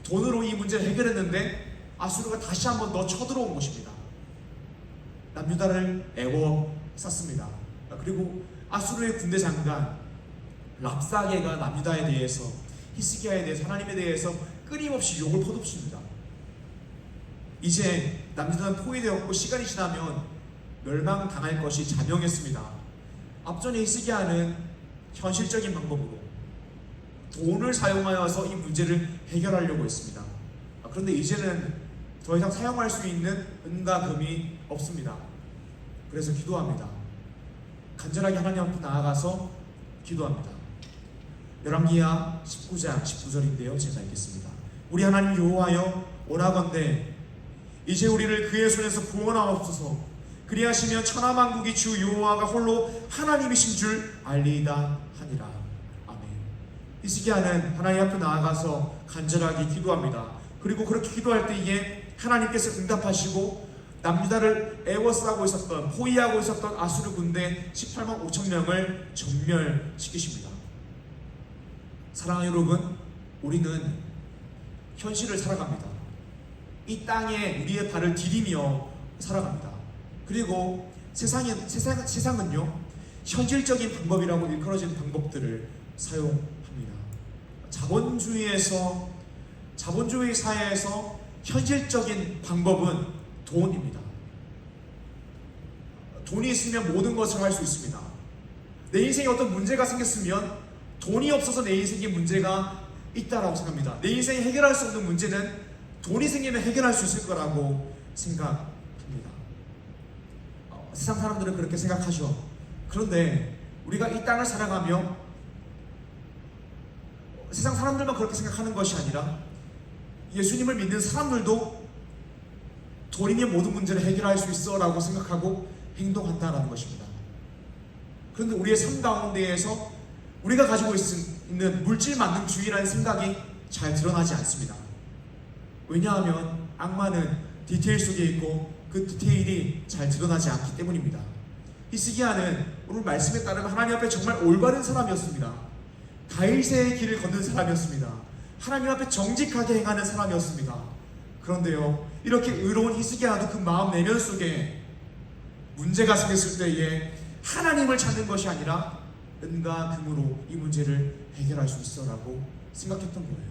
돈으로 이 문제를 해결했는데 아수르가 다시 한번 더 쳐들어온 것입니다. 남유다를 애워쌌습니다. 그리고 아수르의 군대 장관 랍사게가 남유다에 대해서, 히스기야에 대해서, 하나님에 대해서 끊임없이 욕을 퍼붓습니다. 이제 남유다는 포위되었고 시간이 지나면 멸망당할 것이 자명했습니다. 앞전에 히스기야는 현실적인 방법으로 돈을 사용하여서 이 문제를 해결하려고 했습니다. 그런데 이제는 더 이상 사용할 수 있는 은과 금이 없습니다. 그래서 기도합니다. 간절하게 하나님 앞에 나아가서 기도합니다. 열왕기하 19장 19절인데요. 제가 읽겠습니다. 우리 하나님 여호와여, 원하건대 이제 우리를 그의 손에서 구원하옵소서. 그리하시면 천하만국이 주 여호와가 홀로 하나님이신 줄 알리이다 하니라. 아멘. 히스기야는 하나님 앞에 나아가서 간절하게 기도합니다. 그리고 그렇게 기도할 때에 하나님께서 응답하시고 남유다를 애워싸고 있었던, 포위하고 있었던 아수르 군대 18만 5천 명을 전멸시키십니다. 사랑하는 여러분, 우리는 현실을 살아갑니다. 이 땅에 우리의 발을 디디며 살아갑니다. 그리고 세상은요, 현실적인 방법이라고 일컬어진 방법들을 사용합니다. 자본주의 사회에서 현실적인 방법은 돈입니다. 돈이 있으면 모든 것을 할 수 있습니다. 내 인생에 어떤 문제가 생겼으면 돈이 없어서 내 인생에 문제가 있다라고 생각합니다. 내 인생에 해결할 수 없는 문제는 돈이 생기면 해결할 수 있을 거라고 생각합니다. 세상 사람들은 그렇게 생각하죠. 그런데 우리가 이 땅을 살아가며 세상 사람들만 그렇게 생각하는 것이 아니라 예수님을 믿는 사람들도 돈이면 모든 문제를 해결할 수 있어 라고 생각하고 행동한다는 것입니다. 그런데 우리의 삶 가운데에서 우리가 가지고 있는 물질 만능주의라는 생각이 잘 드러나지 않습니다. 왜냐하면 악마는 디테일 속에 있고 그 디테일이 잘 드러나지 않기 때문입니다. 히스기야는 오늘 말씀에 따르면 하나님 앞에 정말 올바른 사람이었습니다. 다윗의 길을 걷는 사람이었습니다. 하나님 앞에 정직하게 행하는 사람이었습니다. 그런데요, 이렇게 의로운 히스기야도 그 마음 내면 속에 문제가 생겼을 때에 하나님을 찾는 것이 아니라 은과 금으로 이 문제를 해결할 수 있어라고 생각했던 거예요.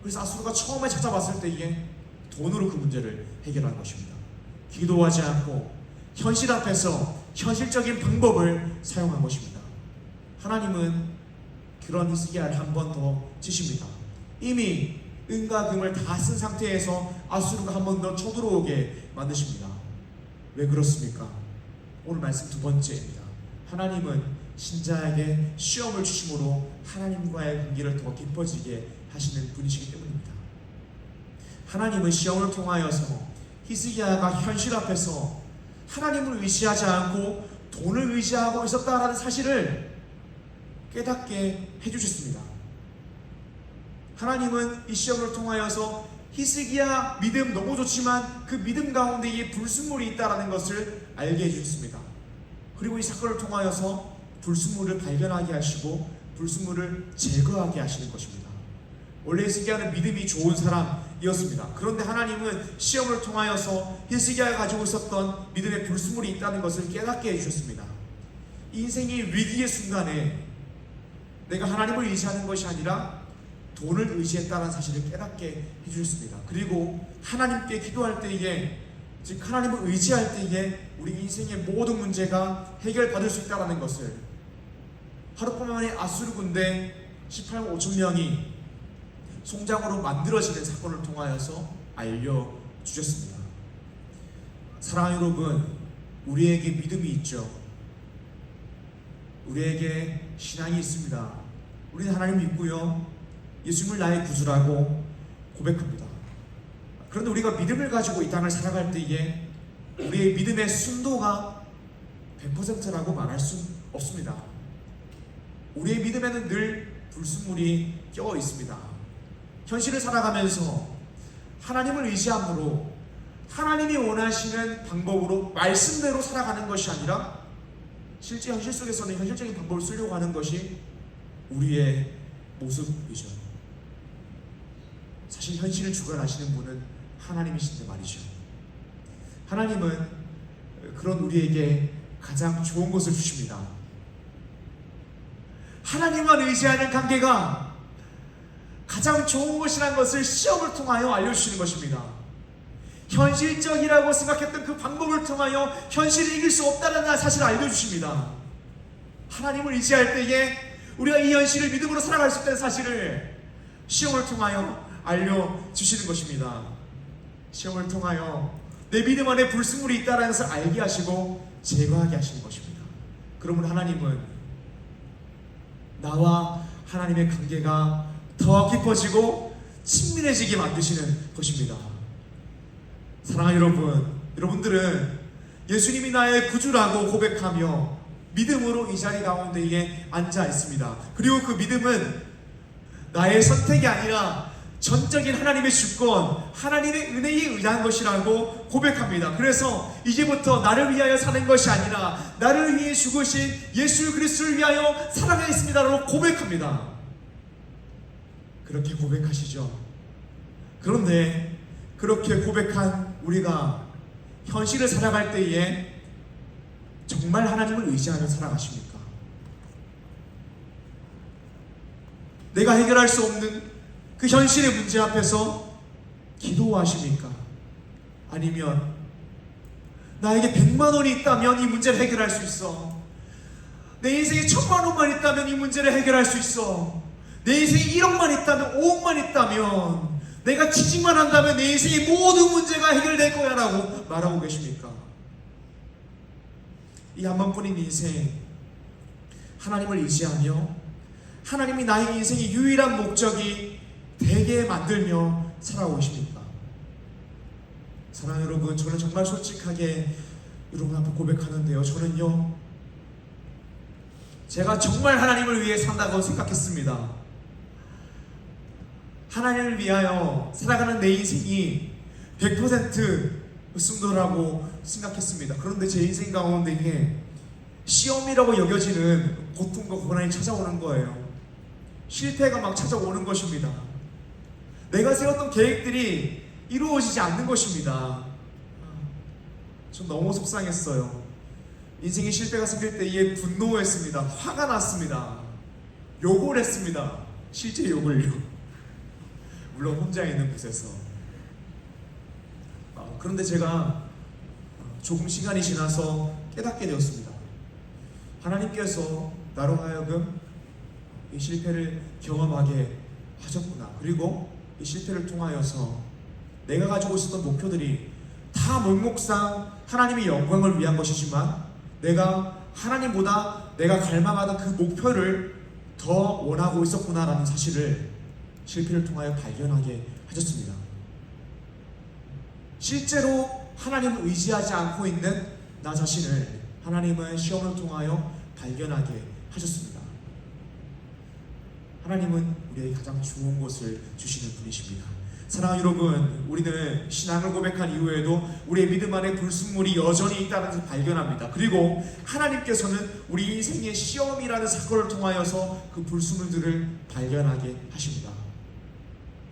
그래서 아수르가 처음에 찾아왔을 때에 돈으로 그 문제를 해결한 것입니다. 기도하지 않고 현실 앞에서 현실적인 방법을 사용한 것입니다. 하나님은 그런 히스기야를 한 번 더 치십니다. 이미 은과 금을 다 쓴 상태에서 아수르가 한 번 더 쳐들어오게 만드십니다. 왜 그렇습니까? 오늘 말씀 두 번째입니다. 하나님은 신자에게 시험을 주심으로 하나님과의 관계를 더 깊어지게 하시는 분이시기 때문입니다. 하나님은 시험을 통하여서 히스기야가 현실 앞에서 하나님을 의지하지 않고 돈을 의지하고 있었다라는 사실을 깨닫게 해주셨습니다. 하나님은 이 시험을 통하여서 히스기야 믿음 너무 좋지만 그 믿음 가운데에 불순물이 있다는 것을 알게 해주셨습니다. 그리고 이 사건을 통하여서 불순물을 발견하게 하시고 불순물을 제거하게 하시는 것입니다. 원래 히스기야는 믿음이 좋은 사람이었습니다. 그런데 하나님은 시험을 통하여서 히스기야가 가지고 있었던 믿음의 불순물이 있다는 것을 깨닫게 해주셨습니다. 인생의 위기의 순간에 내가 하나님을 의지하는 것이 아니라 돈을 의지했다는 사실을 깨닫게 해주셨습니다. 그리고 하나님께 기도할 때에, 즉 하나님을 의지할 때에 우리 인생의 모든 문제가 해결받을 수 있다는 것을 하룻밤 만에 아수르 군대 18만 5천 명이 송장으로 만들어지는 사건을 통하여서 알려주셨습니다. 사랑하는 여러분, 우리에게 믿음이 있죠. 우리에게 신앙이 있습니다. 우리는 하나님 믿고요, 예수님을 나의 구주라고 고백합니다. 그런데 우리가 믿음을 가지고 이 땅을 살아갈 때에 우리의 믿음의 순도가 100%라고 말할 수 없습니다. 우리의 믿음에는 늘 불순물이 껴 있습니다. 현실을 살아가면서 하나님을 의지함으로 하나님이 원하시는 방법으로 말씀대로 살아가는 것이 아니라 실제 현실 속에서는 현실적인 방법을 쓰려고 하는 것이 우리의 모습이죠. 사실 현실을 주관하시는 분은 하나님이신데 말이죠. 하나님은 그런 우리에게 가장 좋은 것을 주십니다. 하나님만 의지하는 관계가 가장 좋은 것이라는 것을 시험을 통하여 알려주시는 것입니다. 현실적이라고 생각했던 그 방법을 통하여 현실을 이길 수 없다는 사실을 알려주십니다. 하나님을 의지할 때에 우리가 이 현실을 믿음으로 살아갈 수 있다는 사실을 시험을 통하여 알려주시는 것입니다. 시험을 통하여 내 믿음 안에 불순물이 있다는 것을 알게 하시고 제거하게 하시는 것입니다. 그러므로 하나님은 나와 하나님의 관계가 더 깊어지고 친밀해지게 만드시는 것입니다. 사랑하는 여러분, 여러분들은 예수님이 나의 구주라고 고백하며 믿음으로 이 자리 가운데에 앉아 있습니다. 그리고 그 믿음은 나의 선택이 아니라 전적인 하나님의 주권, 하나님의 은혜에 의한 것이라고 고백합니다. 그래서 이제부터 나를 위하여 사는 것이 아니라 나를 위해 죽으신 예수 그리스도를 위하여 살아가겠습니다라고 고백합니다. 그렇게 고백하시죠. 그런데 그렇게 고백한 우리가 현실을 살아갈 때에 정말 하나님을 의지하며 살아가십니까? 내가 해결할 수 없는 그 현실의 문제 앞에서 기도하십니까? 아니면 나에게 100만 원이 있다면 이 문제를 해결할 수 있어. 내 인생에 1000만 원만 있다면 이 문제를 해결할 수 있어. 내 인생에 1억만 있다면, 5억만 있다면, 내가 취직만 한다면 내 인생의 모든 문제가 해결될 거야 라고 말하고 계십니까? 이 한 번뿐인 인생, 하나님을 의지하며 하나님이 나의 인생의 유일한 목적이 되게 만들며 살아오십니까? 사랑하는 여러분, 저는 정말 솔직하게 여러분 앞에 고백하는데요, 저는요, 제가 정말 하나님을 위해 산다고 생각했습니다. 하나님을 위하여 살아가는 내 인생이 100% 순도라고 생각했습니다. 그런데 제 인생 가운데에 시험이라고 여겨지는 고통과 고난이 찾아오는 거예요. 실패가 막 찾아오는 것입니다. 내가 세웠던 계획들이 이루어지지 않는 것입니다. 전 너무 속상했어요. 인생에 실패가 생길 때에 분노했습니다. 화가 났습니다. 욕을 했습니다. 실제 욕을요. 물론 혼자 있는 곳에서. 그런데 제가 조금 시간이 지나서 깨닫게 되었습니다. 하나님께서 나로 하여금 이 실패를 경험하게 하셨구나. 그리고 이 실패를 통하여서 내가 가지고 있었던 목표들이 다 목록상 하나님의 영광을 위한 것이지만 내가 하나님보다 내가 갈망하던 그 목표를 더 원하고 있었구나라는 사실을 실패를 통하여 발견하게 하셨습니다. 실제로 하나님을 의지하지 않고 있는 나 자신을 하나님은 시험을 통하여 발견하게 하셨습니다. 하나님은 우리에게 가장 좋은 것을 주시는 분이십니다. 사랑하는 여러분, 우리는 신앙을 고백한 이후에도 우리의 믿음 안에 불순물이 여전히 있다는 것을 발견합니다. 그리고 하나님께서는 우리 인생의 시험이라는 사건을 통하여서 그 불순물들을 발견하게 하십니다.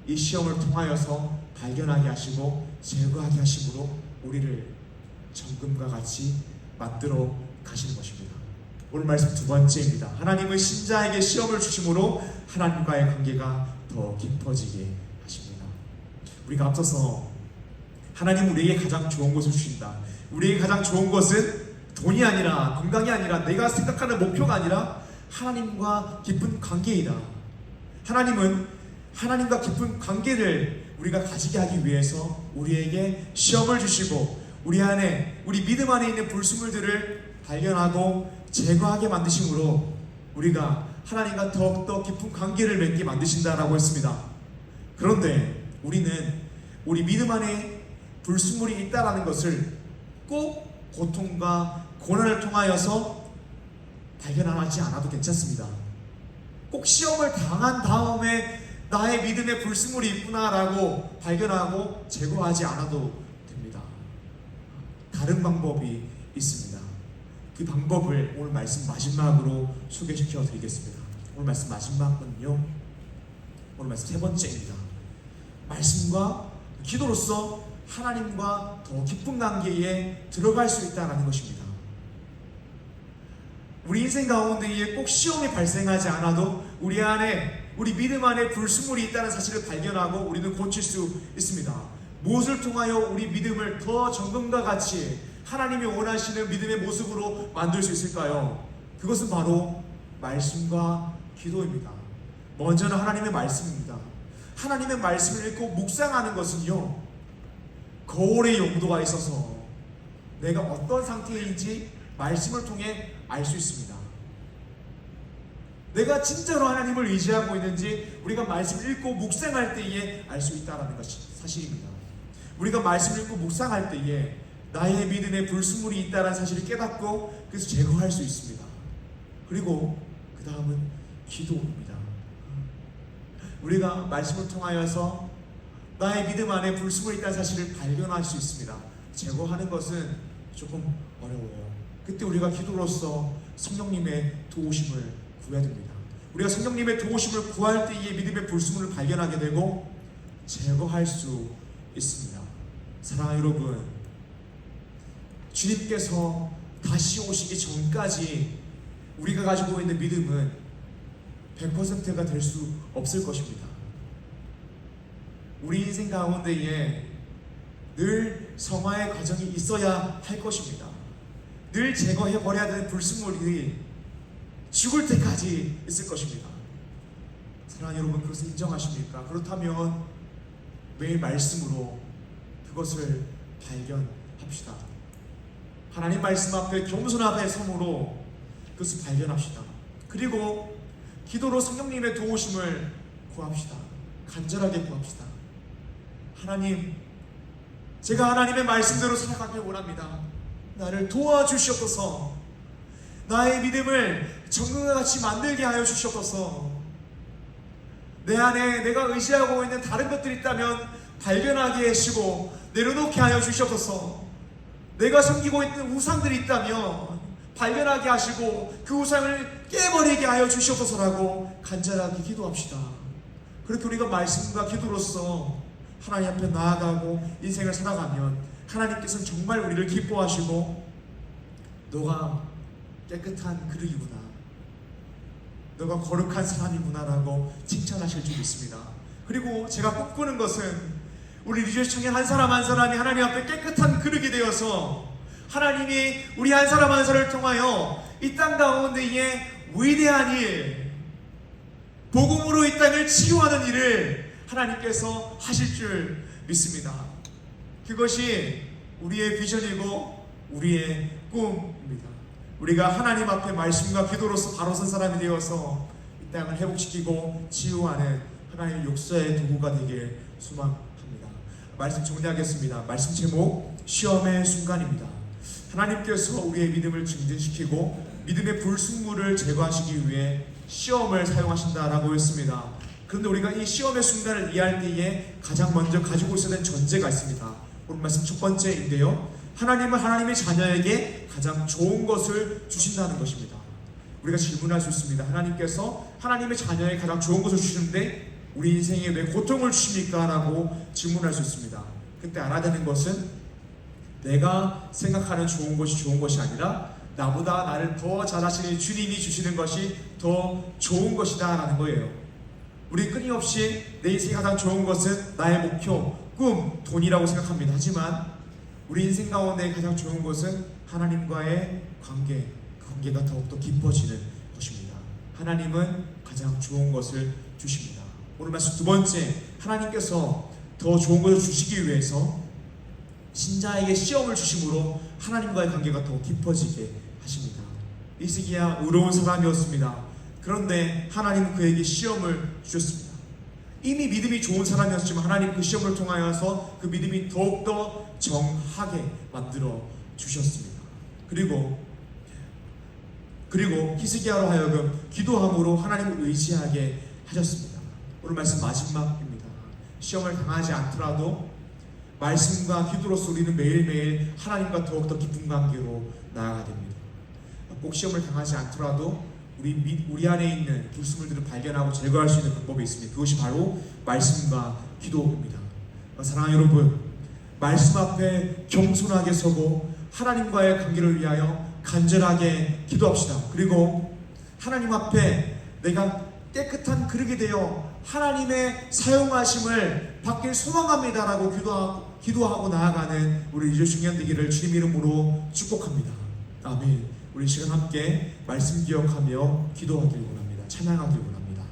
이 시험을 통하여서 발견하게 하시고 제거하게 하심으로 우리를 정금과 같이 만들어 가시는 것입니다. 오늘 말씀 두 번째입니다. 하나님은 신자에게 시험을 주심으로 하나님과의 관계가 더 깊어지게 하십니다. 우리가 앞서서 하나님은 우리에게 가장 좋은 것을 주신다. 우리에게 가장 좋은 것은 돈이 아니라, 건강이 아니라, 내가 생각하는 목표가 아니라 하나님과 깊은 관계이다. 하나님은 하나님과 깊은 관계를 우리가 가지게 하기 위해서 우리에게 시험을 주시고 우리 안에, 우리 믿음 안에 있는 불순물들을 발견하고 제거하게 만드심으로 우리가 하나님과 더욱더 깊은 관계를 맺게 만드신다라고 했습니다. 그런데 우리는 우리 믿음 안에 불순물이 있다라는 것을 꼭 고통과 고난을 통하여서 발견하지 않아도 괜찮습니다. 꼭 시험을 당한 다음에 나의 믿음에 불순물이 있구나라고 발견하고 제거하지 않아도 됩니다. 다른 방법이 있습니다. 그 방법을 오늘 말씀 마지막으로 소개시켜 드리겠습니다. 오늘 말씀 마지막은요, 오늘 말씀 세 번째입니다. 말씀과 기도로서 하나님과 더 깊은 관계에 들어갈 수 있다는 것입니다. 우리 인생 가운데에 꼭 시험이 발생하지 않아도 우리 안에, 우리 믿음 안에 불순물이 있다는 사실을 발견하고 우리는 고칠 수 있습니다. 무엇을 통하여 우리 믿음을 더 정금과 같이 하나님이 원하시는 믿음의 모습으로 만들 수 있을까요? 그것은 바로 말씀과 기도입니다. 먼저는 하나님의 말씀입니다. 하나님의 말씀을 읽고 묵상하는 것은요, 거울의 용도가 있어서 내가 어떤 상태인지 말씀을 통해 알 수 있습니다. 내가 진짜로 하나님을 의지하고 있는지 우리가 말씀을 읽고 묵상할 때에 알 수 있다는 것이 사실입니다. 우리가 말씀을 읽고 묵상할 때에 나의 믿음에 불순물이 있다는 사실을 깨닫고 그래서 제거할 수 있습니다. 그리고 그 다음은 기도입니다. 우리가 말씀을 통하여서 나의 믿음 안에 불순물이 있다는 사실을 발견할 수 있습니다. 제거하는 것은 조금 어려워요. 그때 우리가 기도로서 성령님의 도우심을 구해야 됩니다. 우리가 성령님의 도우심을 구할 때에 믿음의 불순물을 발견하게 되고 제거할 수 있습니다. 사랑하는 여러분, 주님께서 다시 오시기 전까지 우리가 가지고 있는 믿음은 100%가 될 수 없을 것입니다. 우리 인생 가운데에 늘 성화의 과정이 있어야 할 것입니다. 늘 제거해버려야 되는 불순물이 죽을 때까지 있을 것입니다. 사랑하는 여러분, 그것을 인정하십니까? 그렇다면 매일 말씀으로 그것을 발견합시다. 하나님 말씀 앞에 겸손 앞에 섬으로 그것을 발견합시다. 그리고 기도로 성령님의 도우심을 구합시다. 간절하게 구합시다. 하나님, 제가 하나님의 말씀대로 살아가길 원합니다. 나를 도와주시옵소서. 나의 믿음을 정금과 같이 만들게 하여 주시옵소서. 내 안에 내가 의지하고 있는 다른 것들이 있다면 발견하게 하시고 내려놓게 하여 주시옵소서. 내가 섬기고 있는 우상들이 있다면 발견하게 하시고 그 우상을 깨버리게 하여 주시옵소서라고 간절하게 기도합시다. 그렇게 우리가 말씀과 기도로서 하나님 앞에 나아가고 인생을 살아가면 하나님께서는 정말 우리를 기뻐하시고 너가 깨끗한 그릇이구나, 너가 거룩한 사람이구나라고 칭찬하실 줄 믿습니다. 그리고 제가 꿈꾸는 것은 우리 리조시 청년 한 사람 한 사람이 하나님 앞에 깨끗한 그릇이 되어서 하나님이 우리 한 사람 한 사람을 통하여 이 땅 가운데에 위대한 일, 복음으로 이 땅을 치유하는 일을 하나님께서 하실 줄 믿습니다. 그것이 우리의 비전이고 우리의 꿈입니다. 우리가 하나님 앞에 말씀과 기도로서 바로 선 사람이 되어서 이 땅을 회복시키고 치유하는 하나님의 역사의 도구가 되길 소망합니다. 말씀 정리하겠습니다. 말씀 제목, 시험의 순간입니다. 하나님께서 우리의 믿음을 증진시키고 믿음의 불순물을 제거하시기 위해 시험을 사용하신다라고 했습니다. 그런데 우리가 이 시험의 순간을 이해할 때에 가장 먼저 가지고 있어야 되는 전제가 있습니다. 오늘 말씀 첫 번째인데요, 하나님은 하나님의 자녀에게 가장 좋은 것을 주신다는 것입니다. 우리가 질문할 수 있습니다. 하나님께서 하나님의 자녀에게 가장 좋은 것을 주시는데 우리 인생에 왜 고통을 주십니까? 라고 질문할 수 있습니다. 그때 알아야 되는 것은 내가 생각하는 좋은 것이 아니라 나보다 나를 더 잘하시는 주님이 주시는 것이 더 좋은 것이다 라는 거예요. 우리 끊임없이 내 인생에 가장 좋은 것은 나의 목표, 꿈, 돈이라고 생각합니다. 하지만 우리 인생 가운데 가장 좋은 것은 하나님과의 관계, 그 관계가 더욱더 깊어지는 것입니다. 하나님은 가장 좋은 것을 주십니다. 오늘 말씀 두 번째, 하나님께서 더 좋은 것을 주시기 위해서 신자에게 시험을 주심으로 하나님과의 관계가 더 깊어지게 하십니다. 히스기야 의로운 사람이었습니다. 그런데 하나님은 그에게 시험을 주셨습니다. 이미 믿음이 좋은 사람이었지만 하나님 그 시험을 통하여서 그 믿음이 더욱더 정하게 만들어 주셨습니다. 그리고 히스기야로 하여금 기도함으로 하나님을 의지하게 하셨습니다. 오늘 말씀 마지막입니다. 시험을 당하지 않더라도 말씀과 기도로서 우리는 매일매일 하나님과 더욱더 깊은 관계로 나아가야 됩니다. 꼭 시험을 당하지 않더라도 우리 안에 있는 불순물들을 발견하고 제거할 수 있는 방법이 있습니다. 그것이 바로 말씀과 기도입니다. 사랑하는 여러분, 말씀 앞에 겸손하게 서고 하나님과의 관계를 위하여 간절하게 기도합시다. 그리고 하나님 앞에 내가 깨끗한 그릇이 되어 하나님의 사용하심을 받길 소망합니다라고 기도하고 나아가는 우리 리조시 청년 되기를 주님 이름으로 축복합니다. 아멘. 우리 시간 함께 말씀 기억하며 기도하길 원합니다. 찬양하길 원합니다.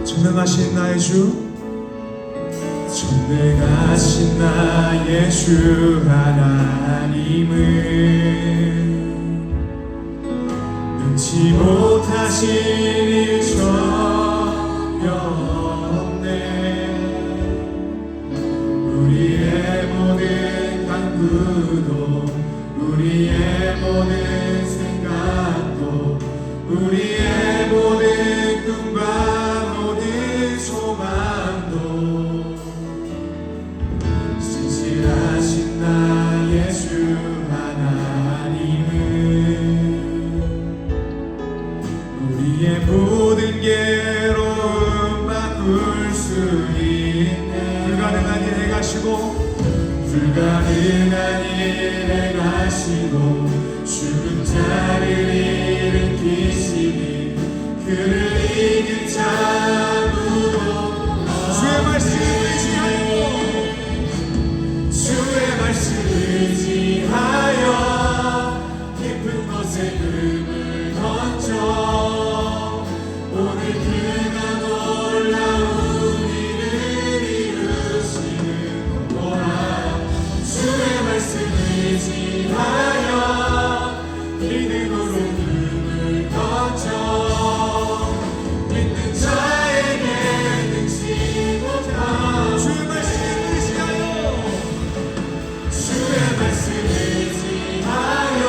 전능하신 나의 주, 전능하신 나의 주 하나님은 능치 못하신 일 전혀 없네. 우리의 모든 간구도 우리의 모든 생각도 우리의 모든 꿈과 모든 소망도 신실하신 나의 주 하나님은 우리의 모든 괴로움 바꿀 수 있네. 불가능한 일 행하시고 불가능한 일 행하시고 죽은 자를 일으키시니 그를 이긴 자 아무도 주의 말씀 의지하여 주의 말씀 의지하여 깊은 곳에 금을 던져 오늘 그가 놀라운 일을 이루시는 거라. 주의 말씀 의지하여 믿음으로 금을 던져 믿는 자에게 능치 못한 주의 말씀 의지하여 주의 말씀 의지하여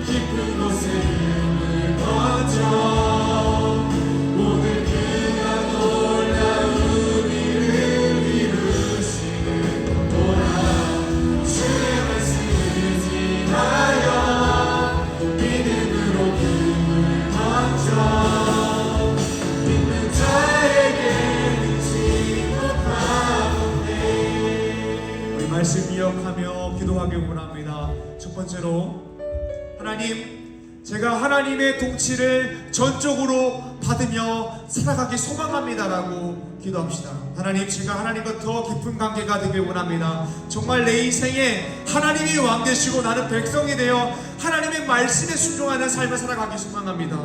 깊은 곳에 금을 던져 오늘 그가 놀라운 일을 이루시는 거라. 말씀 기억하며 기도하기 원합니다. 첫 번째로, 하나님, 제가 하나님의 통치를 전적으로 받으며 살아가기 소망합니다라고 기도합시다. 하나님, 제가 하나님과 더 깊은 관계가 되길 원합니다. 정말 내 인생에 하나님이 왕 되시고 나는 백성이 되어 하나님의 말씀에 순종하는 삶을 살아가기 소망합니다.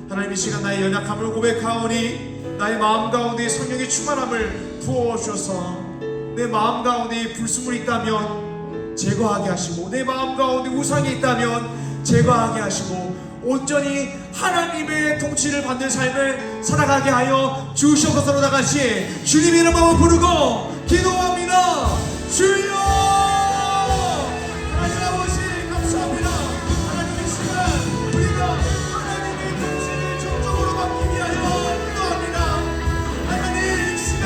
하나님, 이 시간 나의 연약함을 고백하오니 나의 마음 가운데 성령의 충만함을 부어주셔서 내 마음 가운데 불순물이 있다면 제거하게 하시고, 내 마음 가운데 우상이 있다면 제거하게 하시고, 온전히 하나님의 통치를 받는 삶을 살아가게 하여 주시옵소서. 다 같이 주님 이름으로 부르고 기도합니다. 주여! 하나님 아버지 감사합니다. 하나님의 시간 우리가 하나님의 통치를 전적으로 받기 위하여 기도합니다. 하나님, 이 시간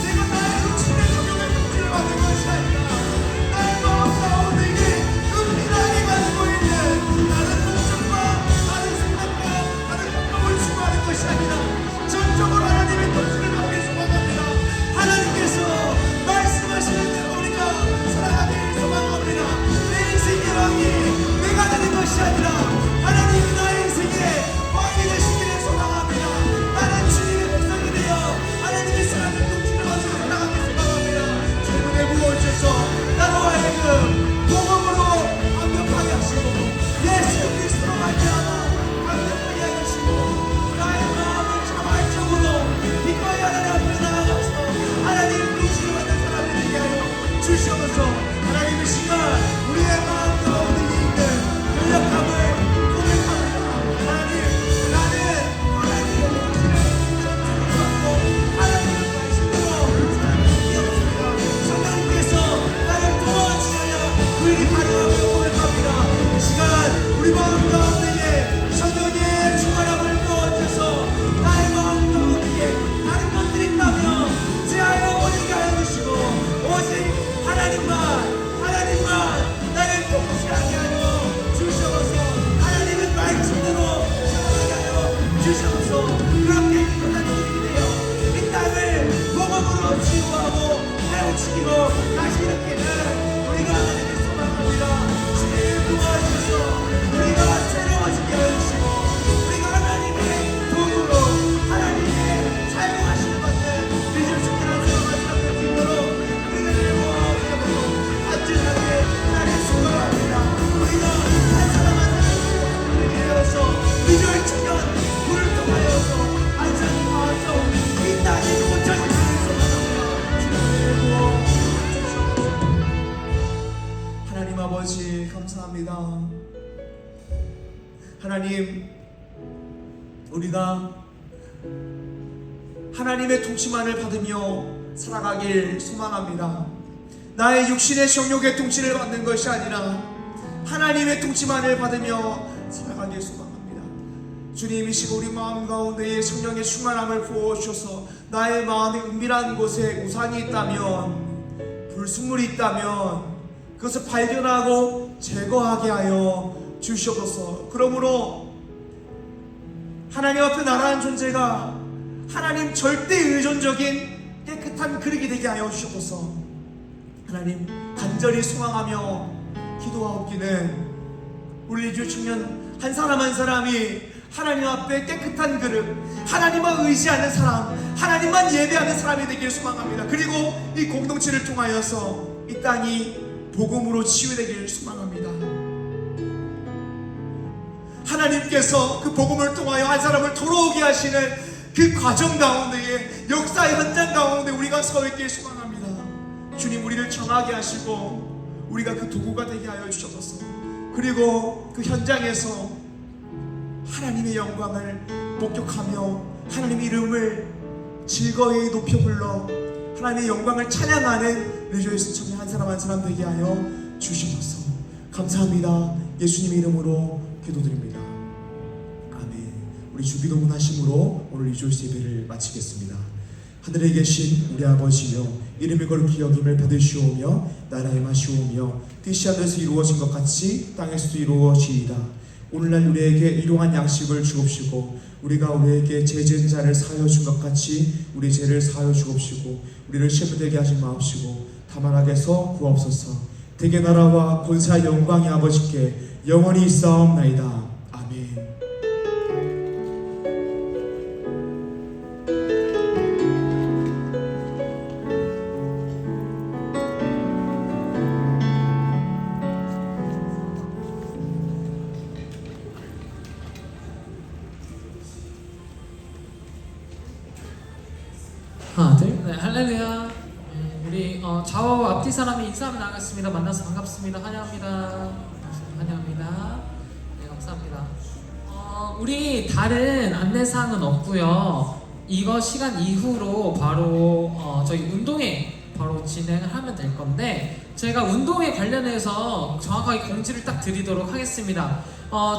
내가 나의 육신의 성령의 통치를 받는 것이 아니라 나의 마음 가운데 은밀하게 가지고 있는 나는 추구하는 것이 아니라 전적으로 하나님의 통치를 받기 소망합니다. 하나님께서 말씀하시는 대로 우리가 살아가길 소망합니다. 내 인생의 왕이 내가 되는 것이 아니라 하나님이 나의 인생의 왕이 되시기를 소망합니다. 나는 주님의 백성이 되어 하나님의 사랑의 통치를 받으며 살아가길 소망합니다. 주님의 부어주셔서 나로 하여금 복음으로 완벽하게 하시고 예수 그리스도로 말미암아 완벽하게 하시고 나의 마음을 자발적으로 기꺼이 하나님 앞에 나아가서 하나님 통치를 받는 사람이 되게 하여 주시옵소서. 하나님, 이 시간 우리의 마음 가운데 있는 연약함을 고백합니다. 하나님, 나는 하나님의 통치를 전적으로 받고 하나님의 말씀으로 살아가기 없습니다. 성령님께서 나를 도와주셔야 그일이 가능하고 고백합니다. 이 시간 우리 마음 가운데에 성령의 충만함을 부어주셔서 나의 마음 가운데에 다른 것들이 있다면 제하여 오니게 하여 주시고, 오직 하나님만 나를 통치하게 하여 주시옵소서. 하나님의 말씀대로 살아가게 하여 주시옵소서. 그렇게 기도하는 일이 되어 이 땅을 복음으로 치유하고 깨우치기로 다시 일으키는 우리가 하나님을 소망합니다. 주님 도와주셔서 우리가 새로워지게 하여 주시고, 우리가 하나님의 도구로 하나님의 사용하시는 것을 믿을 수 있는 사람을 살아갈 수 있도록 우리를 모아보고 안전하게 나를 수고합니다. 우리가 한 사람 한 사람을 우리에게 하여서 믿음의 충전 불을 통하여서 안산이 나와서 이 땅이 고쳐지기를 소망합니다. 주님의 모아주셔서 하나님 아버지 감사합니다. 하나님, 우리가 하나님의 통치만을 받으며 살아가길 소망합니다. 나의 육신의 정욕의 통치를 받는 것이 아니라 하나님의 통치만을 받으며 살아가길 소망합니다. 주님, 이 시간 우리 마음 가운데에 성령의 충만함을 부어주셔서 나의 마음의 은밀한 곳에 우상이 있다면, 불순물이 있다면 그것을 발견하고 제거하게 하여 주시옵소서. 그러므로 하나님 앞에 나라는 존재가 하나님 절대 의존적인 깨끗한 그릇이 되게 하여 주시옵소서. 하나님, 간절히 소망하며 기도하옵기는 우리 주 청년 한 사람 한 사람이 하나님 앞에 깨끗한 그릇, 하나님만 의지하는 사람, 하나님만 예배하는 사람이 되길 소망합니다. 그리고 이 공동체를 통하여서 이 땅이 복음으로 치유되길 소망합니다. 하나님께서 그 복음을 통하여 한 사람을 돌아오게 하시는 그 과정 가운데에, 역사의 현장 가운데 우리가 서 있길 소망합니다. 주님, 우리를 정하게 하시고 우리가 그 도구가 되게 하여 주셔서, 그리고 그 현장에서 하나님의 영광을 목격하며 하나님의 이름을 즐거이 높여 불러 하나님의 영광을 찬양하는 리조이스 청년 한 사람 한 사람 되게 하여 주시옵소서. 감사합니다. 예수님의 이름으로 기도드립니다. 아멘. 우리 주기도문 하심으로 오늘 리조이스 예배를 마치겠습니다. 하늘에 계신 우리 아버지여, 이름이 거룩히 여김을 받으시오며 나라의 맛이오며 뜻이 하늘에서 이루어진 것 같이 땅에서도 이루어지이다. 오늘날 우리에게 일용할 양식을 주옵시고, 우리가 우리에게 죄진 자를 사하여 준 것 같이 우리 죄를 사하여 주옵시고, 우리를 시험에 들게 하지 마옵시고 가만하게서 구하옵소서. 대개 나라와 권세와 영광이 아버지께 영원히 있사옵나이다. 아멘. 하나 둘, 네, 할렐루야. 우리 좌우 앞뒤 사람이 인사하며 나가겠습니다. 만나서 반갑습니다. 환영합니다. 환영합니다. 네, 감사합니다. 우리 다른 안내사항은 없고요. 이거 시간 이후로 바로 저희 운동회 바로 진행을 하면 될 건데, 제가 운동회 관련해서 정확하게 공지를 딱 드리도록 하겠습니다.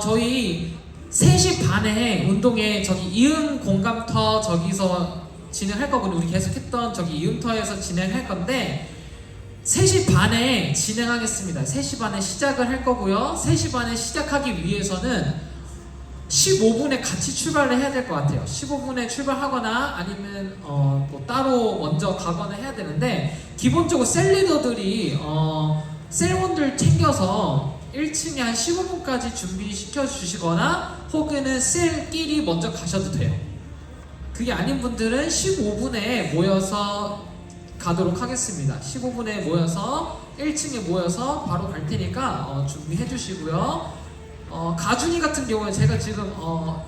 저희 3시 반에 운동회 저기 이응 공감터 저기서 진행할 거거든요. 우리 계속했던 저기 이응터에서 진행할 건데 3시 반에 진행하겠습니다. 3시 반에 시작을 할 거고요. 3시 반에 시작하기 위해서는 15분에 같이 출발을 해야 될 것 같아요. 15분에 출발하거나 아니면 뭐 따로 먼저 가거나 해야 되는데, 기본적으로 셀리더들이 셀원들 챙겨서 1층에 한 15분까지 준비시켜 주시거나 혹은 셀끼리 먼저 가셔도 돼요. 그게 아닌 분들은 15분에 모여서 가도록 하겠습니다. 15분에 모여서 1층에 모여서 바로 갈 테니까 준비해 주시고요. 가준이 같은 경우에 제가 지금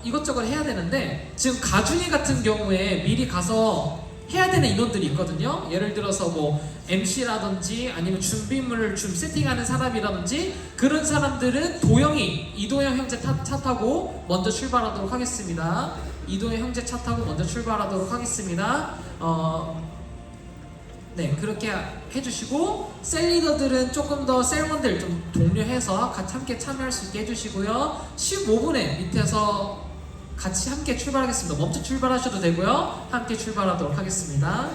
이것저것 해야 되는데, 지금 가준이 같은 경우에 미리 가서 해야 되는 인원들이 있거든요. 예를 들어서 뭐 MC라든지 아니면 준비물을 좀 세팅하는 사람이라든지, 그런 사람들은 이도영 형제 차 타고 먼저 출발하도록 하겠습니다. 이도영 형제 차 타고 먼저 출발하도록 하겠습니다. 네, 그렇게 해주시고, 셀리더들은 조금 더 셀원들 좀 독려해서 같이 함께 참여할 수 있게 해주시고요. 15분에 밑에서 같이 함께 출발하겠습니다. 먼저 출발하셔도 되고요. 함께 출발하도록 하겠습니다.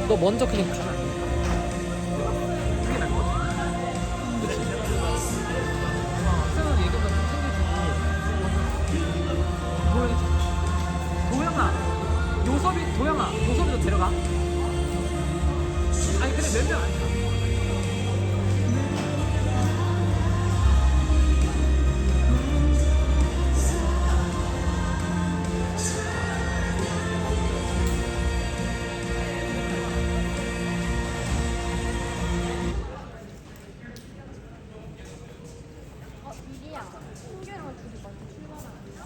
너 먼저 그냥 가면 안 돼. 그게 나을 것 같아. 그치? 쌤은 얘기보다 좀 챙겨주고. 도영아, 요섭이도 데려가. 아니, 근데 몇 명 아니야. 미리야, 신규랑 둘이 먼저 출발하는데요?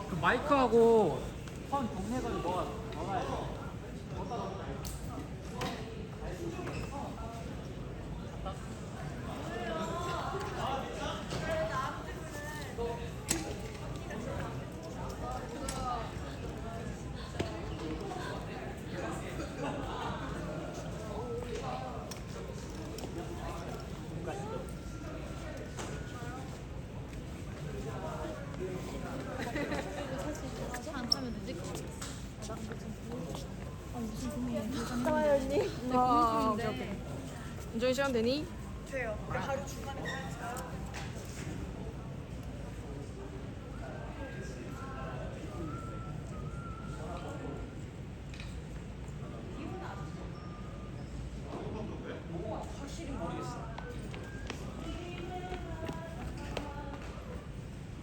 그 마이크하고 폰 동네가지고 너가 해야 돼. 안 타면 늦을 것 같아. 무슨 고민이야? 좋아요 언니. 오케이. 운전이 시간 되니? 돼요. 하루 중간에 가야죠.